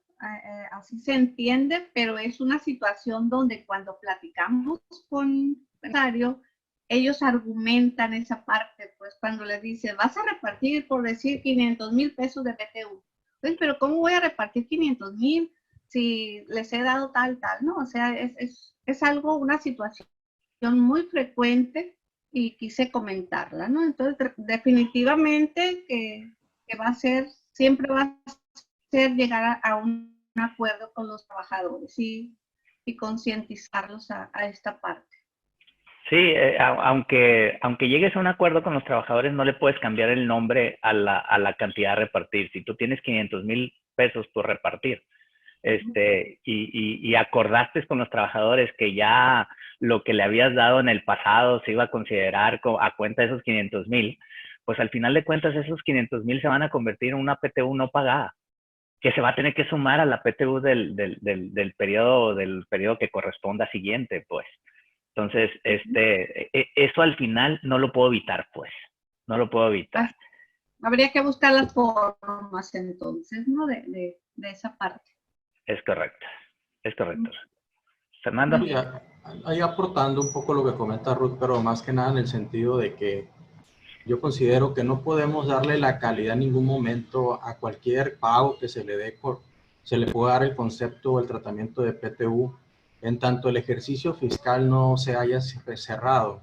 Así se entiende, pero es una situación donde cuando platicamos con el empresario, ellos argumentan esa parte, pues cuando les dicen, vas a repartir, por decir, 500,000 pesos de PTU. Pues, pero ¿cómo voy a repartir 500,000 si les he dado tal, no? O sea, es algo, una situación muy frecuente y quise comentarla, ¿no? Entonces, definitivamente que va a ser, siempre va a ser llegar a un acuerdo con los trabajadores y concientizarlos a esta parte. Sí, aunque llegues a un acuerdo con los trabajadores, no le puedes cambiar el nombre a la cantidad a repartir. Si tú tienes 500,000 pesos por repartir, y acordaste con los trabajadores que ya lo que le habías dado en el pasado se iba a considerar a cuenta de esos 500,000, pues al final de cuentas esos 500,000 se van a convertir en una PTU no pagada, que se va a tener que sumar a la PTU del periodo que corresponda siguiente, pues. Entonces, eso al final no lo puedo evitar, pues. No lo puedo evitar. Habría que buscar las formas entonces, ¿no? De esa parte. Es correcto. Es correcto. Fernando. Sí, ahí aportando un poco lo que comenta Ruth, pero más que nada en el sentido de que yo considero que no podemos darle la calidad en ningún momento a cualquier pago que se le dé, se le puede dar el concepto o el tratamiento de PTU en tanto el ejercicio fiscal no se haya cerrado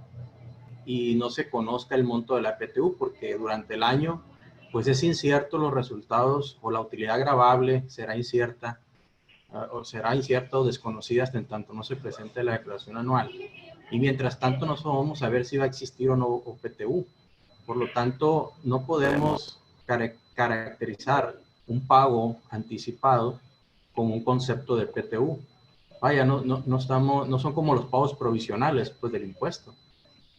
y no se conozca el monto de la PTU, porque durante el año pues es incierto los resultados o la utilidad gravable será incierta o desconocida hasta en tanto no se presente la declaración anual. Y mientras tanto no vamos a ver si va a existir o no PTU. Por lo tanto, no podemos caracterizar un pago anticipado como un concepto de PTU. Vaya, no son como los pagos provisionales pues, del impuesto.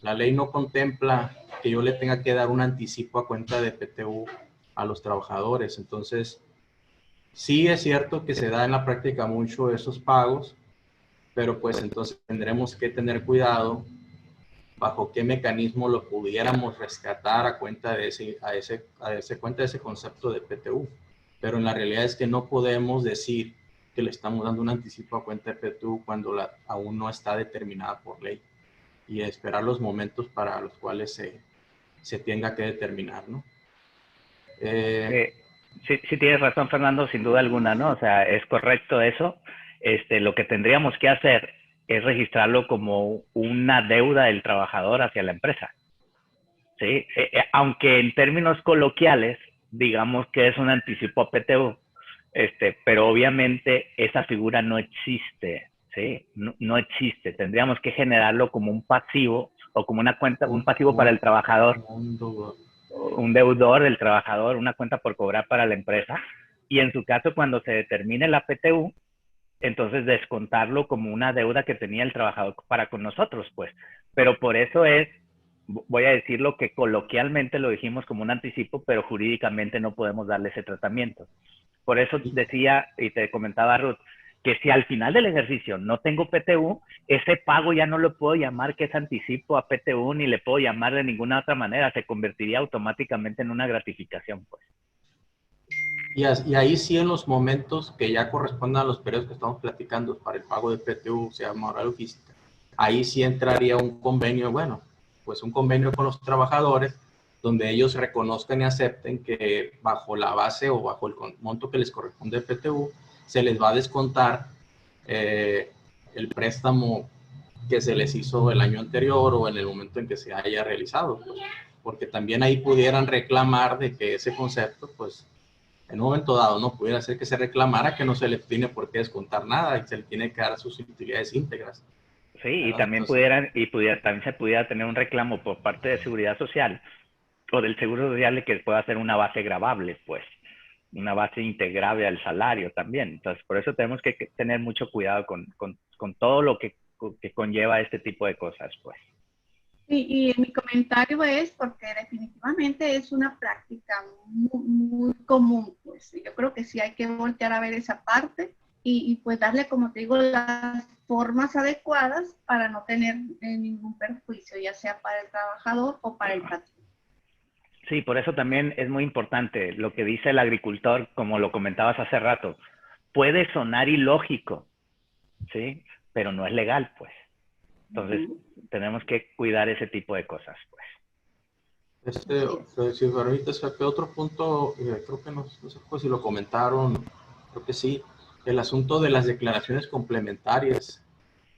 La ley no contempla que yo le tenga que dar un anticipo a cuenta de PTU a los trabajadores. Entonces, sí es cierto que se da en la práctica mucho esos pagos, pero pues entonces tendremos que tener cuidado bajo qué mecanismo lo pudiéramos rescatar a cuenta de ese concepto de PTU. Pero en la realidad es que no podemos decir que le estamos dando un anticipo a cuenta de PTU cuando aún no está determinada por ley y esperar los momentos para los cuales se tenga que determinar, ¿no? Sí, tienes razón, Fernando, sin duda alguna, ¿no? O sea, es correcto eso. Lo que tendríamos que hacer es registrarlo como una deuda del trabajador hacia la empresa. ¿Sí? Aunque en términos coloquiales, digamos que es un anticipo a PTU, pero obviamente esa figura no existe, ¿sí? No existe. Tendríamos que generarlo como un pasivo o como una cuenta, un pasivo para el trabajador. un deudor del trabajador, una cuenta por cobrar para la empresa, y en su caso, cuando se determine la PTU, entonces descontarlo como una deuda que tenía el trabajador para con nosotros, pues. Pero por eso es, voy a decirlo que coloquialmente lo dijimos como un anticipo, pero jurídicamente no podemos darle ese tratamiento. Por eso decía, y te comentaba Ruth, que si al final del ejercicio no tengo PTU, ese pago ya no lo puedo llamar que es anticipo a PTU, ni le puedo llamar de ninguna otra manera, se convertiría automáticamente en una gratificación, pues. Y ahí sí, en los momentos que ya correspondan a los periodos que estamos platicando para el pago de PTU, sea moral o física, ahí sí entraría un convenio, bueno, pues un convenio con los trabajadores, donde ellos reconozcan y acepten que bajo la base o bajo el monto que les corresponde de PTU, se les va a descontar el préstamo que se les hizo el año anterior o en el momento en que se haya realizado, pues, porque también ahí pudieran reclamar de que ese concepto, pues, en un momento dado, no pudiera ser que se reclamara que no se le tiene por qué descontar nada y se le tiene que dar sus utilidades íntegras. Sí, y también también se pudiera tener un reclamo por parte de Seguridad Social o del Seguro Social de que pueda ser una base gravable, pues, una base integrable al salario también. Entonces, por eso tenemos que tener mucho cuidado con todo lo que conlleva este tipo de cosas, pues. Y mi comentario es porque definitivamente es una práctica muy común, pues yo creo que sí hay que voltear a ver esa parte y pues darle, como te digo, las formas adecuadas para no tener ningún perjuicio, ya sea para el trabajador o para el patrón. Sí, por eso también es muy importante lo que dice el agricultor, como lo comentabas hace rato. Puede sonar ilógico, ¿sí? Pero no es legal, pues. Entonces, tenemos que cuidar ese tipo de cosas, pues. Si me permites, otro punto, creo que no sé si lo comentaron, creo que sí, el asunto de las declaraciones complementarias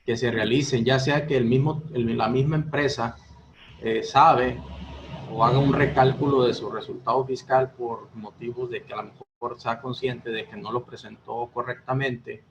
que se realicen, ya sea que la misma empresa sabe o haga un recálculo de su resultado fiscal por motivos de que a lo mejor sea consciente de que no lo presentó correctamente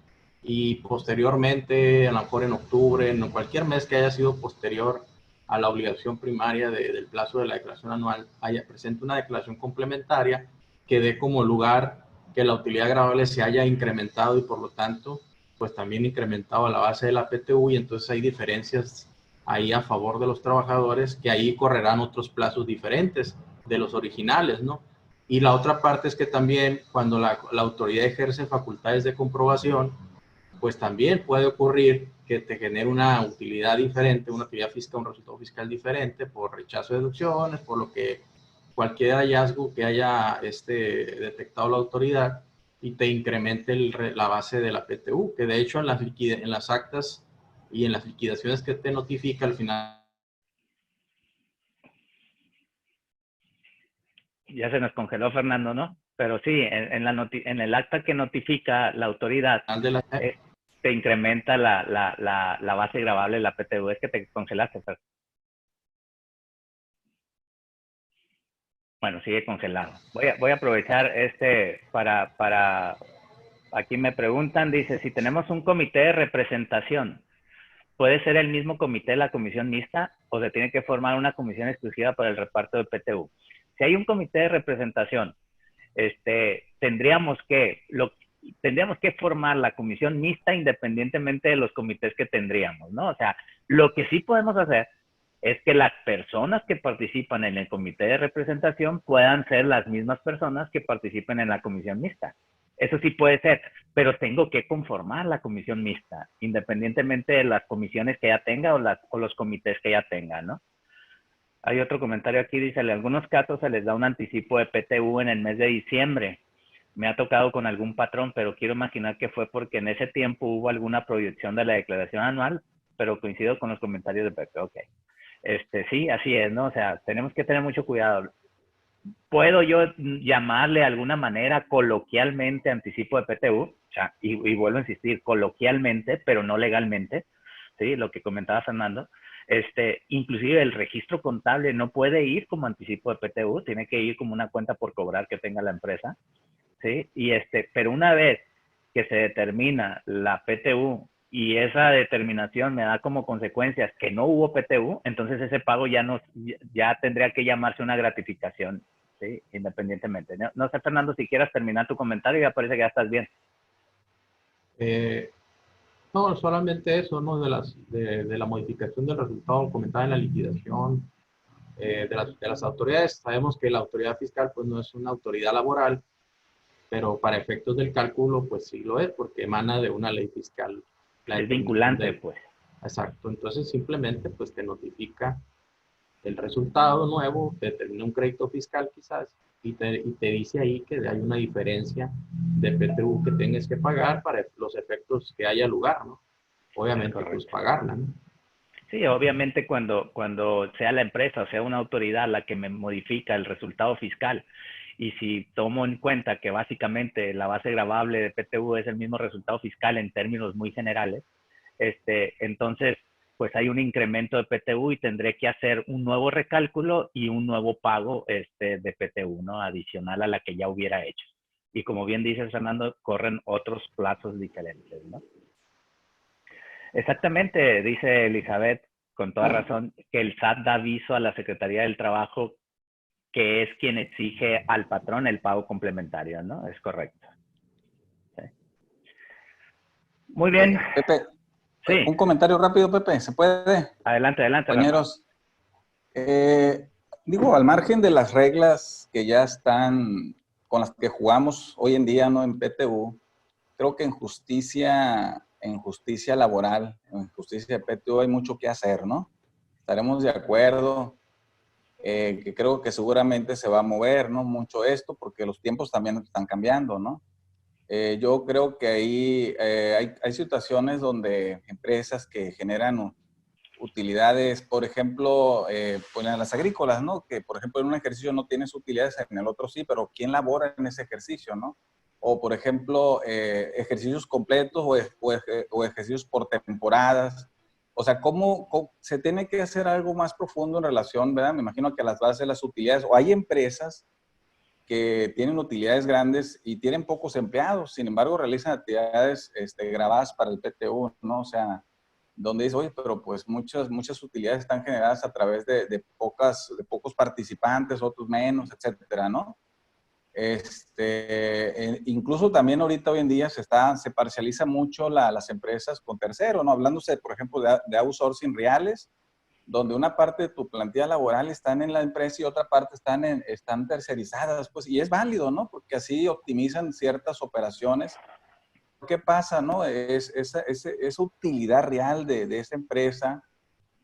y posteriormente, a lo mejor en octubre, en cualquier mes que haya sido posterior a la obligación primaria del plazo de la declaración anual, presente una declaración complementaria que dé como lugar que la utilidad gravable se haya incrementado y por lo tanto, pues también incrementado a la base de la PTU, y entonces hay diferencias ahí a favor de los trabajadores, que ahí correrán otros plazos diferentes de los originales, ¿no? Y la otra parte es que también cuando la autoridad ejerce facultades de comprobación, pues también puede ocurrir que te genere una utilidad diferente, una utilidad fiscal, un resultado fiscal diferente por rechazo de deducciones, por lo que cualquier hallazgo que haya detectado la autoridad y te incremente la base de la PTU, que de hecho en las actas y en las liquidaciones que te notifica al final. Ya se nos congeló Fernando, ¿no? Pero sí, en el acta que notifica la autoridad, te incrementa la base gravable, la PTU. Es que te congelaste, pero... Bueno, sigue congelado. Voy a aprovechar para... Aquí me preguntan, dice, si tenemos un comité de representación, ¿puede ser el mismo comité la comisión mixta o se tiene que formar una comisión exclusiva para el reparto de PTU? Si hay un comité de representación, tendríamos que formar la comisión mixta independientemente de los comités que tendríamos, ¿no? O sea, lo que sí podemos hacer es que las personas que participan en el comité de representación puedan ser las mismas personas que participen en la comisión mixta. Eso sí puede ser, pero tengo que conformar la comisión mixta, independientemente de las comisiones que ya tenga o los comités que ya tenga, ¿no? Hay otro comentario aquí, dice, en algunos casos se les da un anticipo de PTU en el mes de diciembre. Me ha tocado con algún patrón, pero quiero imaginar que fue porque en ese tiempo hubo alguna proyección de la declaración anual, pero coincido con los comentarios de Pepe. Ok. Sí, así es, ¿no? O sea, tenemos que tener mucho cuidado. ¿Puedo yo llamarle de alguna manera coloquialmente anticipo de PTU? O sea, y vuelvo a insistir, coloquialmente, pero no legalmente, ¿sí? Lo que comentaba Fernando. Inclusive el registro contable no puede ir como anticipo de PTU, tiene que ir como una cuenta por cobrar que tenga la empresa, ¿sí? Pero una vez que se determina la PTU y esa determinación me da como consecuencias que no hubo PTU, entonces ese pago ya tendría que llamarse una gratificación, ¿sí? Independientemente. No sé, Fernando, si quieras terminar tu comentario, ya parece que ya estás bien. No, solamente eso, ¿no? De la modificación del resultado comentada en la liquidación de las autoridades. Sabemos que la autoridad fiscal pues no es una autoridad laboral, pero para efectos del cálculo pues sí lo es, porque emana de una ley fiscal. Es vinculante, pues. Exacto, entonces simplemente pues te notifica el resultado nuevo, te determina un crédito fiscal quizás, y te dice ahí que hay una diferencia de PTU que tengas que pagar para los efectos que haya lugar, ¿no? Obviamente, pues pagarla, ¿no? Sí, obviamente cuando sea la empresa o sea una autoridad la que me modifica el resultado fiscal, y si tomo en cuenta que básicamente la base gravable de PTU es el mismo resultado fiscal en términos muy generales, entonces pues hay un incremento de PTU y tendré que hacer un nuevo recálculo y un nuevo pago de PTU, ¿no? Adicional a la que ya hubiera hecho. Y como bien dices, Fernando, corren otros plazos diferentes, ¿no? Exactamente, dice Elizabeth, con toda razón, que el SAT da aviso a la Secretaría del Trabajo, que es quien exige al patrón el pago complementario, ¿no? Es correcto. Sí. Muy bien. Pepe, sí. Un comentario rápido, Pepe, ¿se puede? Adelante, adelante. Compañeros, digo, al margen de las reglas que ya están, con las que jugamos hoy en día, ¿no? En PTU, creo que en justicia laboral, en justicia de PTU hay mucho que hacer, ¿no? Estaremos de acuerdo, que creo que seguramente se va a mover, ¿no? Mucho esto, porque los tiempos también están cambiando, ¿no? Yo creo que ahí hay situaciones donde empresas que generan utilidades, por ejemplo, pues en las agrícolas, ¿no? Que, por ejemplo, en un ejercicio no tienes utilidades, en el otro sí, pero ¿quién labora en ese ejercicio, no? O, por ejemplo, ejercicios completos o ejercicios por temporadas. O sea, ¿cómo se tiene que hacer algo más profundo en relación, ¿verdad? Me imagino que a las bases de las utilidades, o hay empresas que tienen utilidades grandes y tienen pocos empleados, sin embargo, realizan actividades grabadas para el PTU, ¿no? O sea, donde dice, oye, pero pues muchas utilidades están generadas a través de pocos participantes, otros menos, etcétera, ¿no? Incluso también ahorita hoy en día se parcializa mucho las empresas con terceros, ¿no? Hablándose, por ejemplo, de outsourcing reales, donde una parte de tu plantilla laboral están en la empresa y otra parte están tercerizadas, pues, y es válido, ¿no? Porque así optimizan ciertas operaciones. ¿Qué pasa, no? Esa utilidad real de esa empresa,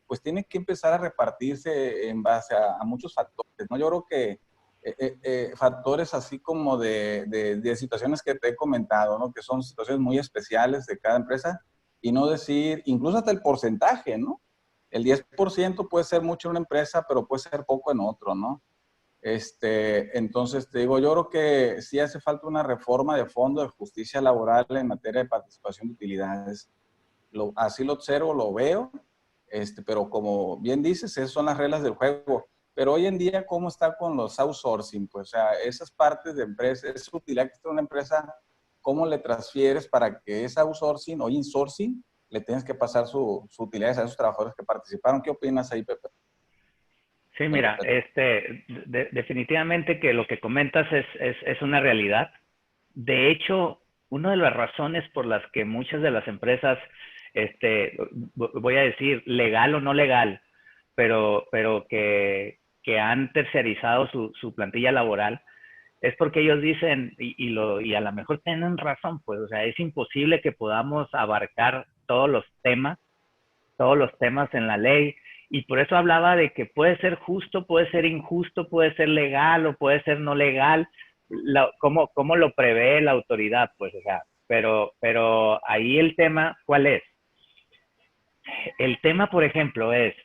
pues tiene que empezar a repartirse en base a muchos factores, ¿no? Yo creo que factores así como de situaciones que te he comentado, ¿no? Que son situaciones muy especiales de cada empresa, y no decir, incluso hasta el porcentaje, ¿no? El 10% puede ser mucho en una empresa, pero puede ser poco en otro, ¿no? Entonces, te digo, yo creo que sí hace falta una reforma de fondo de justicia laboral en materia de participación de utilidades. Así lo observo, lo veo, pero como bien dices, esas son las reglas del juego. Pero hoy en día, ¿cómo está con los outsourcing? Pues, o sea, esas partes de empresa, esa utilidad que está en una empresa, ¿cómo le transfieres para que ese outsourcing o insourcing le tienes que pasar sus utilidades a esos trabajadores que participaron? ¿Qué opinas ahí, Pepe? Sí, mira, definitivamente que lo que comentas es una realidad. De hecho, una de las razones por las que muchas de las empresas, voy a decir legal o no legal, pero que han tercerizado su plantilla laboral, es porque ellos dicen, y a lo mejor tienen razón, pues, o sea, es imposible que podamos abarcar todos los temas en la ley, y por eso hablaba de que puede ser justo, puede ser injusto, puede ser legal o puede ser no legal, ¿cómo lo prevé la autoridad? Pues, o sea, pero ahí el tema, ¿cuál es? El tema, por ejemplo, es,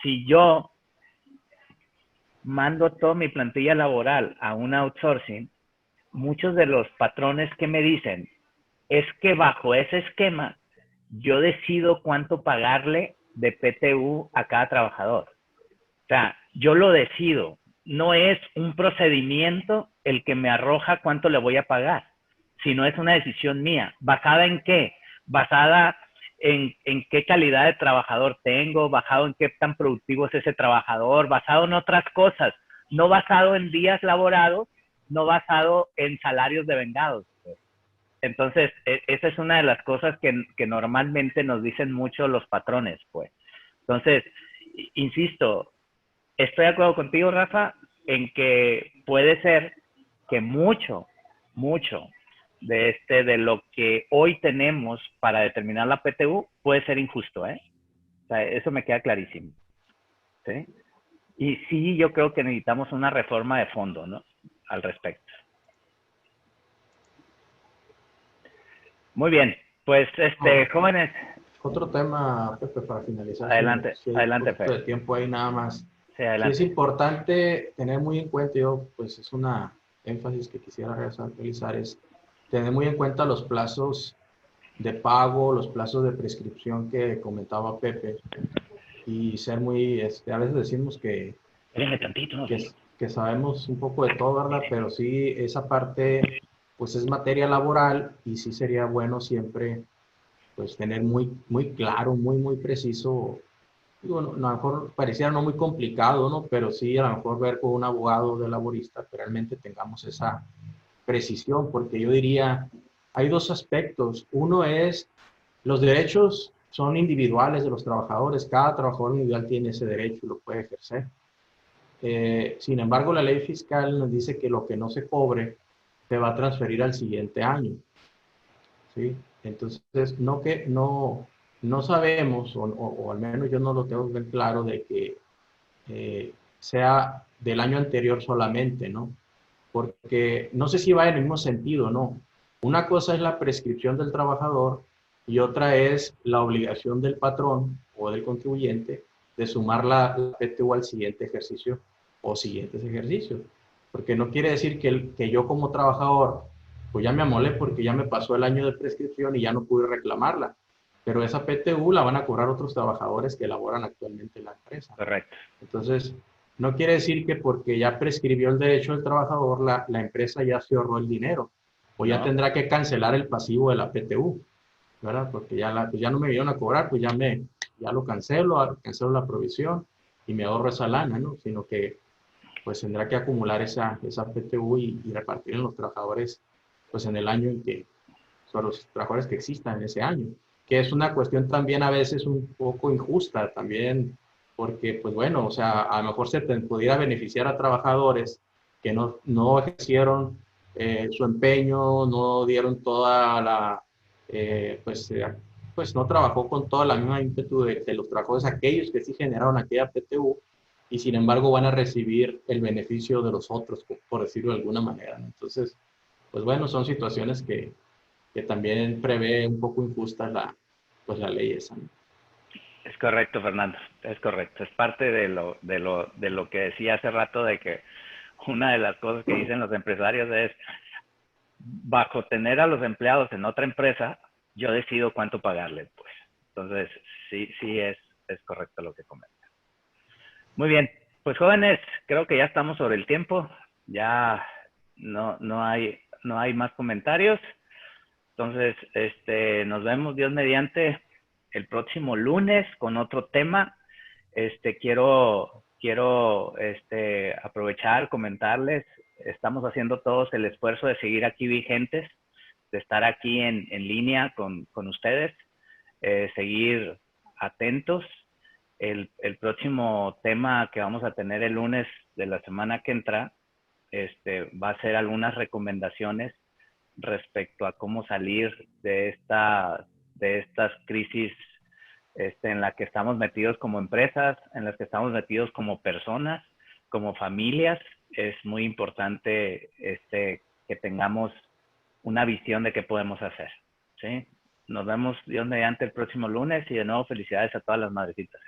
si yo mando toda mi plantilla laboral a un outsourcing, muchos de los patrones que me dicen es que bajo ese esquema yo decido cuánto pagarle de PTU a cada trabajador. O sea, yo lo decido. No es un procedimiento el que me arroja cuánto le voy a pagar, sino es una decisión mía. ¿Basada en qué? Basada en qué calidad de trabajador tengo, basado en qué tan productivo es ese trabajador, basado en otras cosas, no basado en días laborados, no basado en salarios devengados. Entonces, esa es una de las cosas que normalmente nos dicen mucho los patrones, pues. Entonces, insisto, estoy de acuerdo contigo, Rafa, en que puede ser que mucho de lo que hoy tenemos para determinar la PTU puede ser injusto, ¿eh? O sea, eso me queda clarísimo, ¿sí? Y sí, yo creo que necesitamos una reforma de fondo, ¿no? Al respecto. Muy bien, pues, jóvenes. Otro tema, Pepe, para finalizar. Adelante, si hay adelante, un poquito Pepe. de tiempo ahí nada más. Sí, adelante. Sí es importante tener muy en cuenta, pues es una énfasis que quisiera realizar, es tener muy en cuenta los plazos de pago, los plazos de prescripción que comentaba Pepe, y ser muy, a veces decimos que Tantito, ¿no? que sabemos un poco de todo, ¿verdad? Pero sí, esa parte, pues es materia laboral y sí sería bueno siempre, pues tener muy claro, muy preciso. Digo, a lo mejor pareciera no muy complicado, ¿no? Pero sí, a lo mejor ver con un abogado de laborista que realmente tengamos esa precisión, porque yo diría, hay dos aspectos. Uno es, los derechos son individuales de los trabajadores, cada trabajador individual tiene ese derecho y lo puede ejercer. Sin embargo, la ley fiscal nos dice que lo que no se cobre se va a transferir al siguiente año, ¿sí? Entonces, no sabemos, o al menos yo no lo tengo bien claro, de que sea del año anterior solamente, ¿no? Porque no sé si va en el mismo sentido, ¿no? Una cosa es la prescripción del trabajador y otra es la obligación del patrón o del contribuyente de sumar la PTU al siguiente ejercicio o siguientes ejercicios. Porque no quiere decir que yo como trabajador, pues ya me amolé porque ya me pasó el año de prescripción y ya no pude reclamarla. Pero esa PTU la van a cobrar otros trabajadores que laboran actualmente en la empresa. Correcto. Entonces, no quiere decir que porque ya prescribió el derecho del trabajador, la empresa ya se ahorró el dinero o ya tendrá que cancelar el pasivo de la PTU, ¿verdad? Porque pues ya no me vinieron a cobrar, pues ya lo cancelo la provisión y me ahorro esa lana, ¿no? Sino que pues tendrá que acumular esa PTU y repartir en los trabajadores, pues en el año en que, son los trabajadores que existan en ese año, que es una cuestión también a veces un poco injusta también, porque pues bueno, o sea, a lo mejor se pudiera beneficiar a trabajadores que no ejercieron su empeño, no dieron toda la, pues no trabajó con toda la misma ímpetu de los trabajadores, aquellos que sí generaron aquella PTU, y sin embargo van a recibir el beneficio de los otros, por decirlo de alguna manera, ¿no? Entonces, pues bueno, son situaciones que también prevé un poco injusta la ley esa, ¿no? Es correcto, Fernando, es correcto. Es parte de lo que decía hace rato, de que una de las cosas que dicen los empresarios es, bajo tener a los empleados en otra empresa, yo decido cuánto pagarles, pues. Entonces, sí es correcto lo que comenta. Muy bien, pues jóvenes, creo que ya estamos sobre el tiempo, ya no hay más comentarios. Entonces, nos vemos, Dios mediante, el próximo lunes con otro tema. Quiero aprovechar, comentarles, estamos haciendo todos el esfuerzo de seguir aquí vigentes, de estar aquí en línea con ustedes, seguir atentos. El próximo tema que vamos a tener el lunes de la semana que entra, va a ser algunas recomendaciones respecto a cómo salir de estas crisis en la que estamos metidos como empresas, en las que estamos metidos como personas, como familias. Es muy importante que tengamos una visión de qué podemos hacer, ¿sí? Nos vemos, Dios mediante, el próximo lunes, y de nuevo felicidades a todas las madrecitas.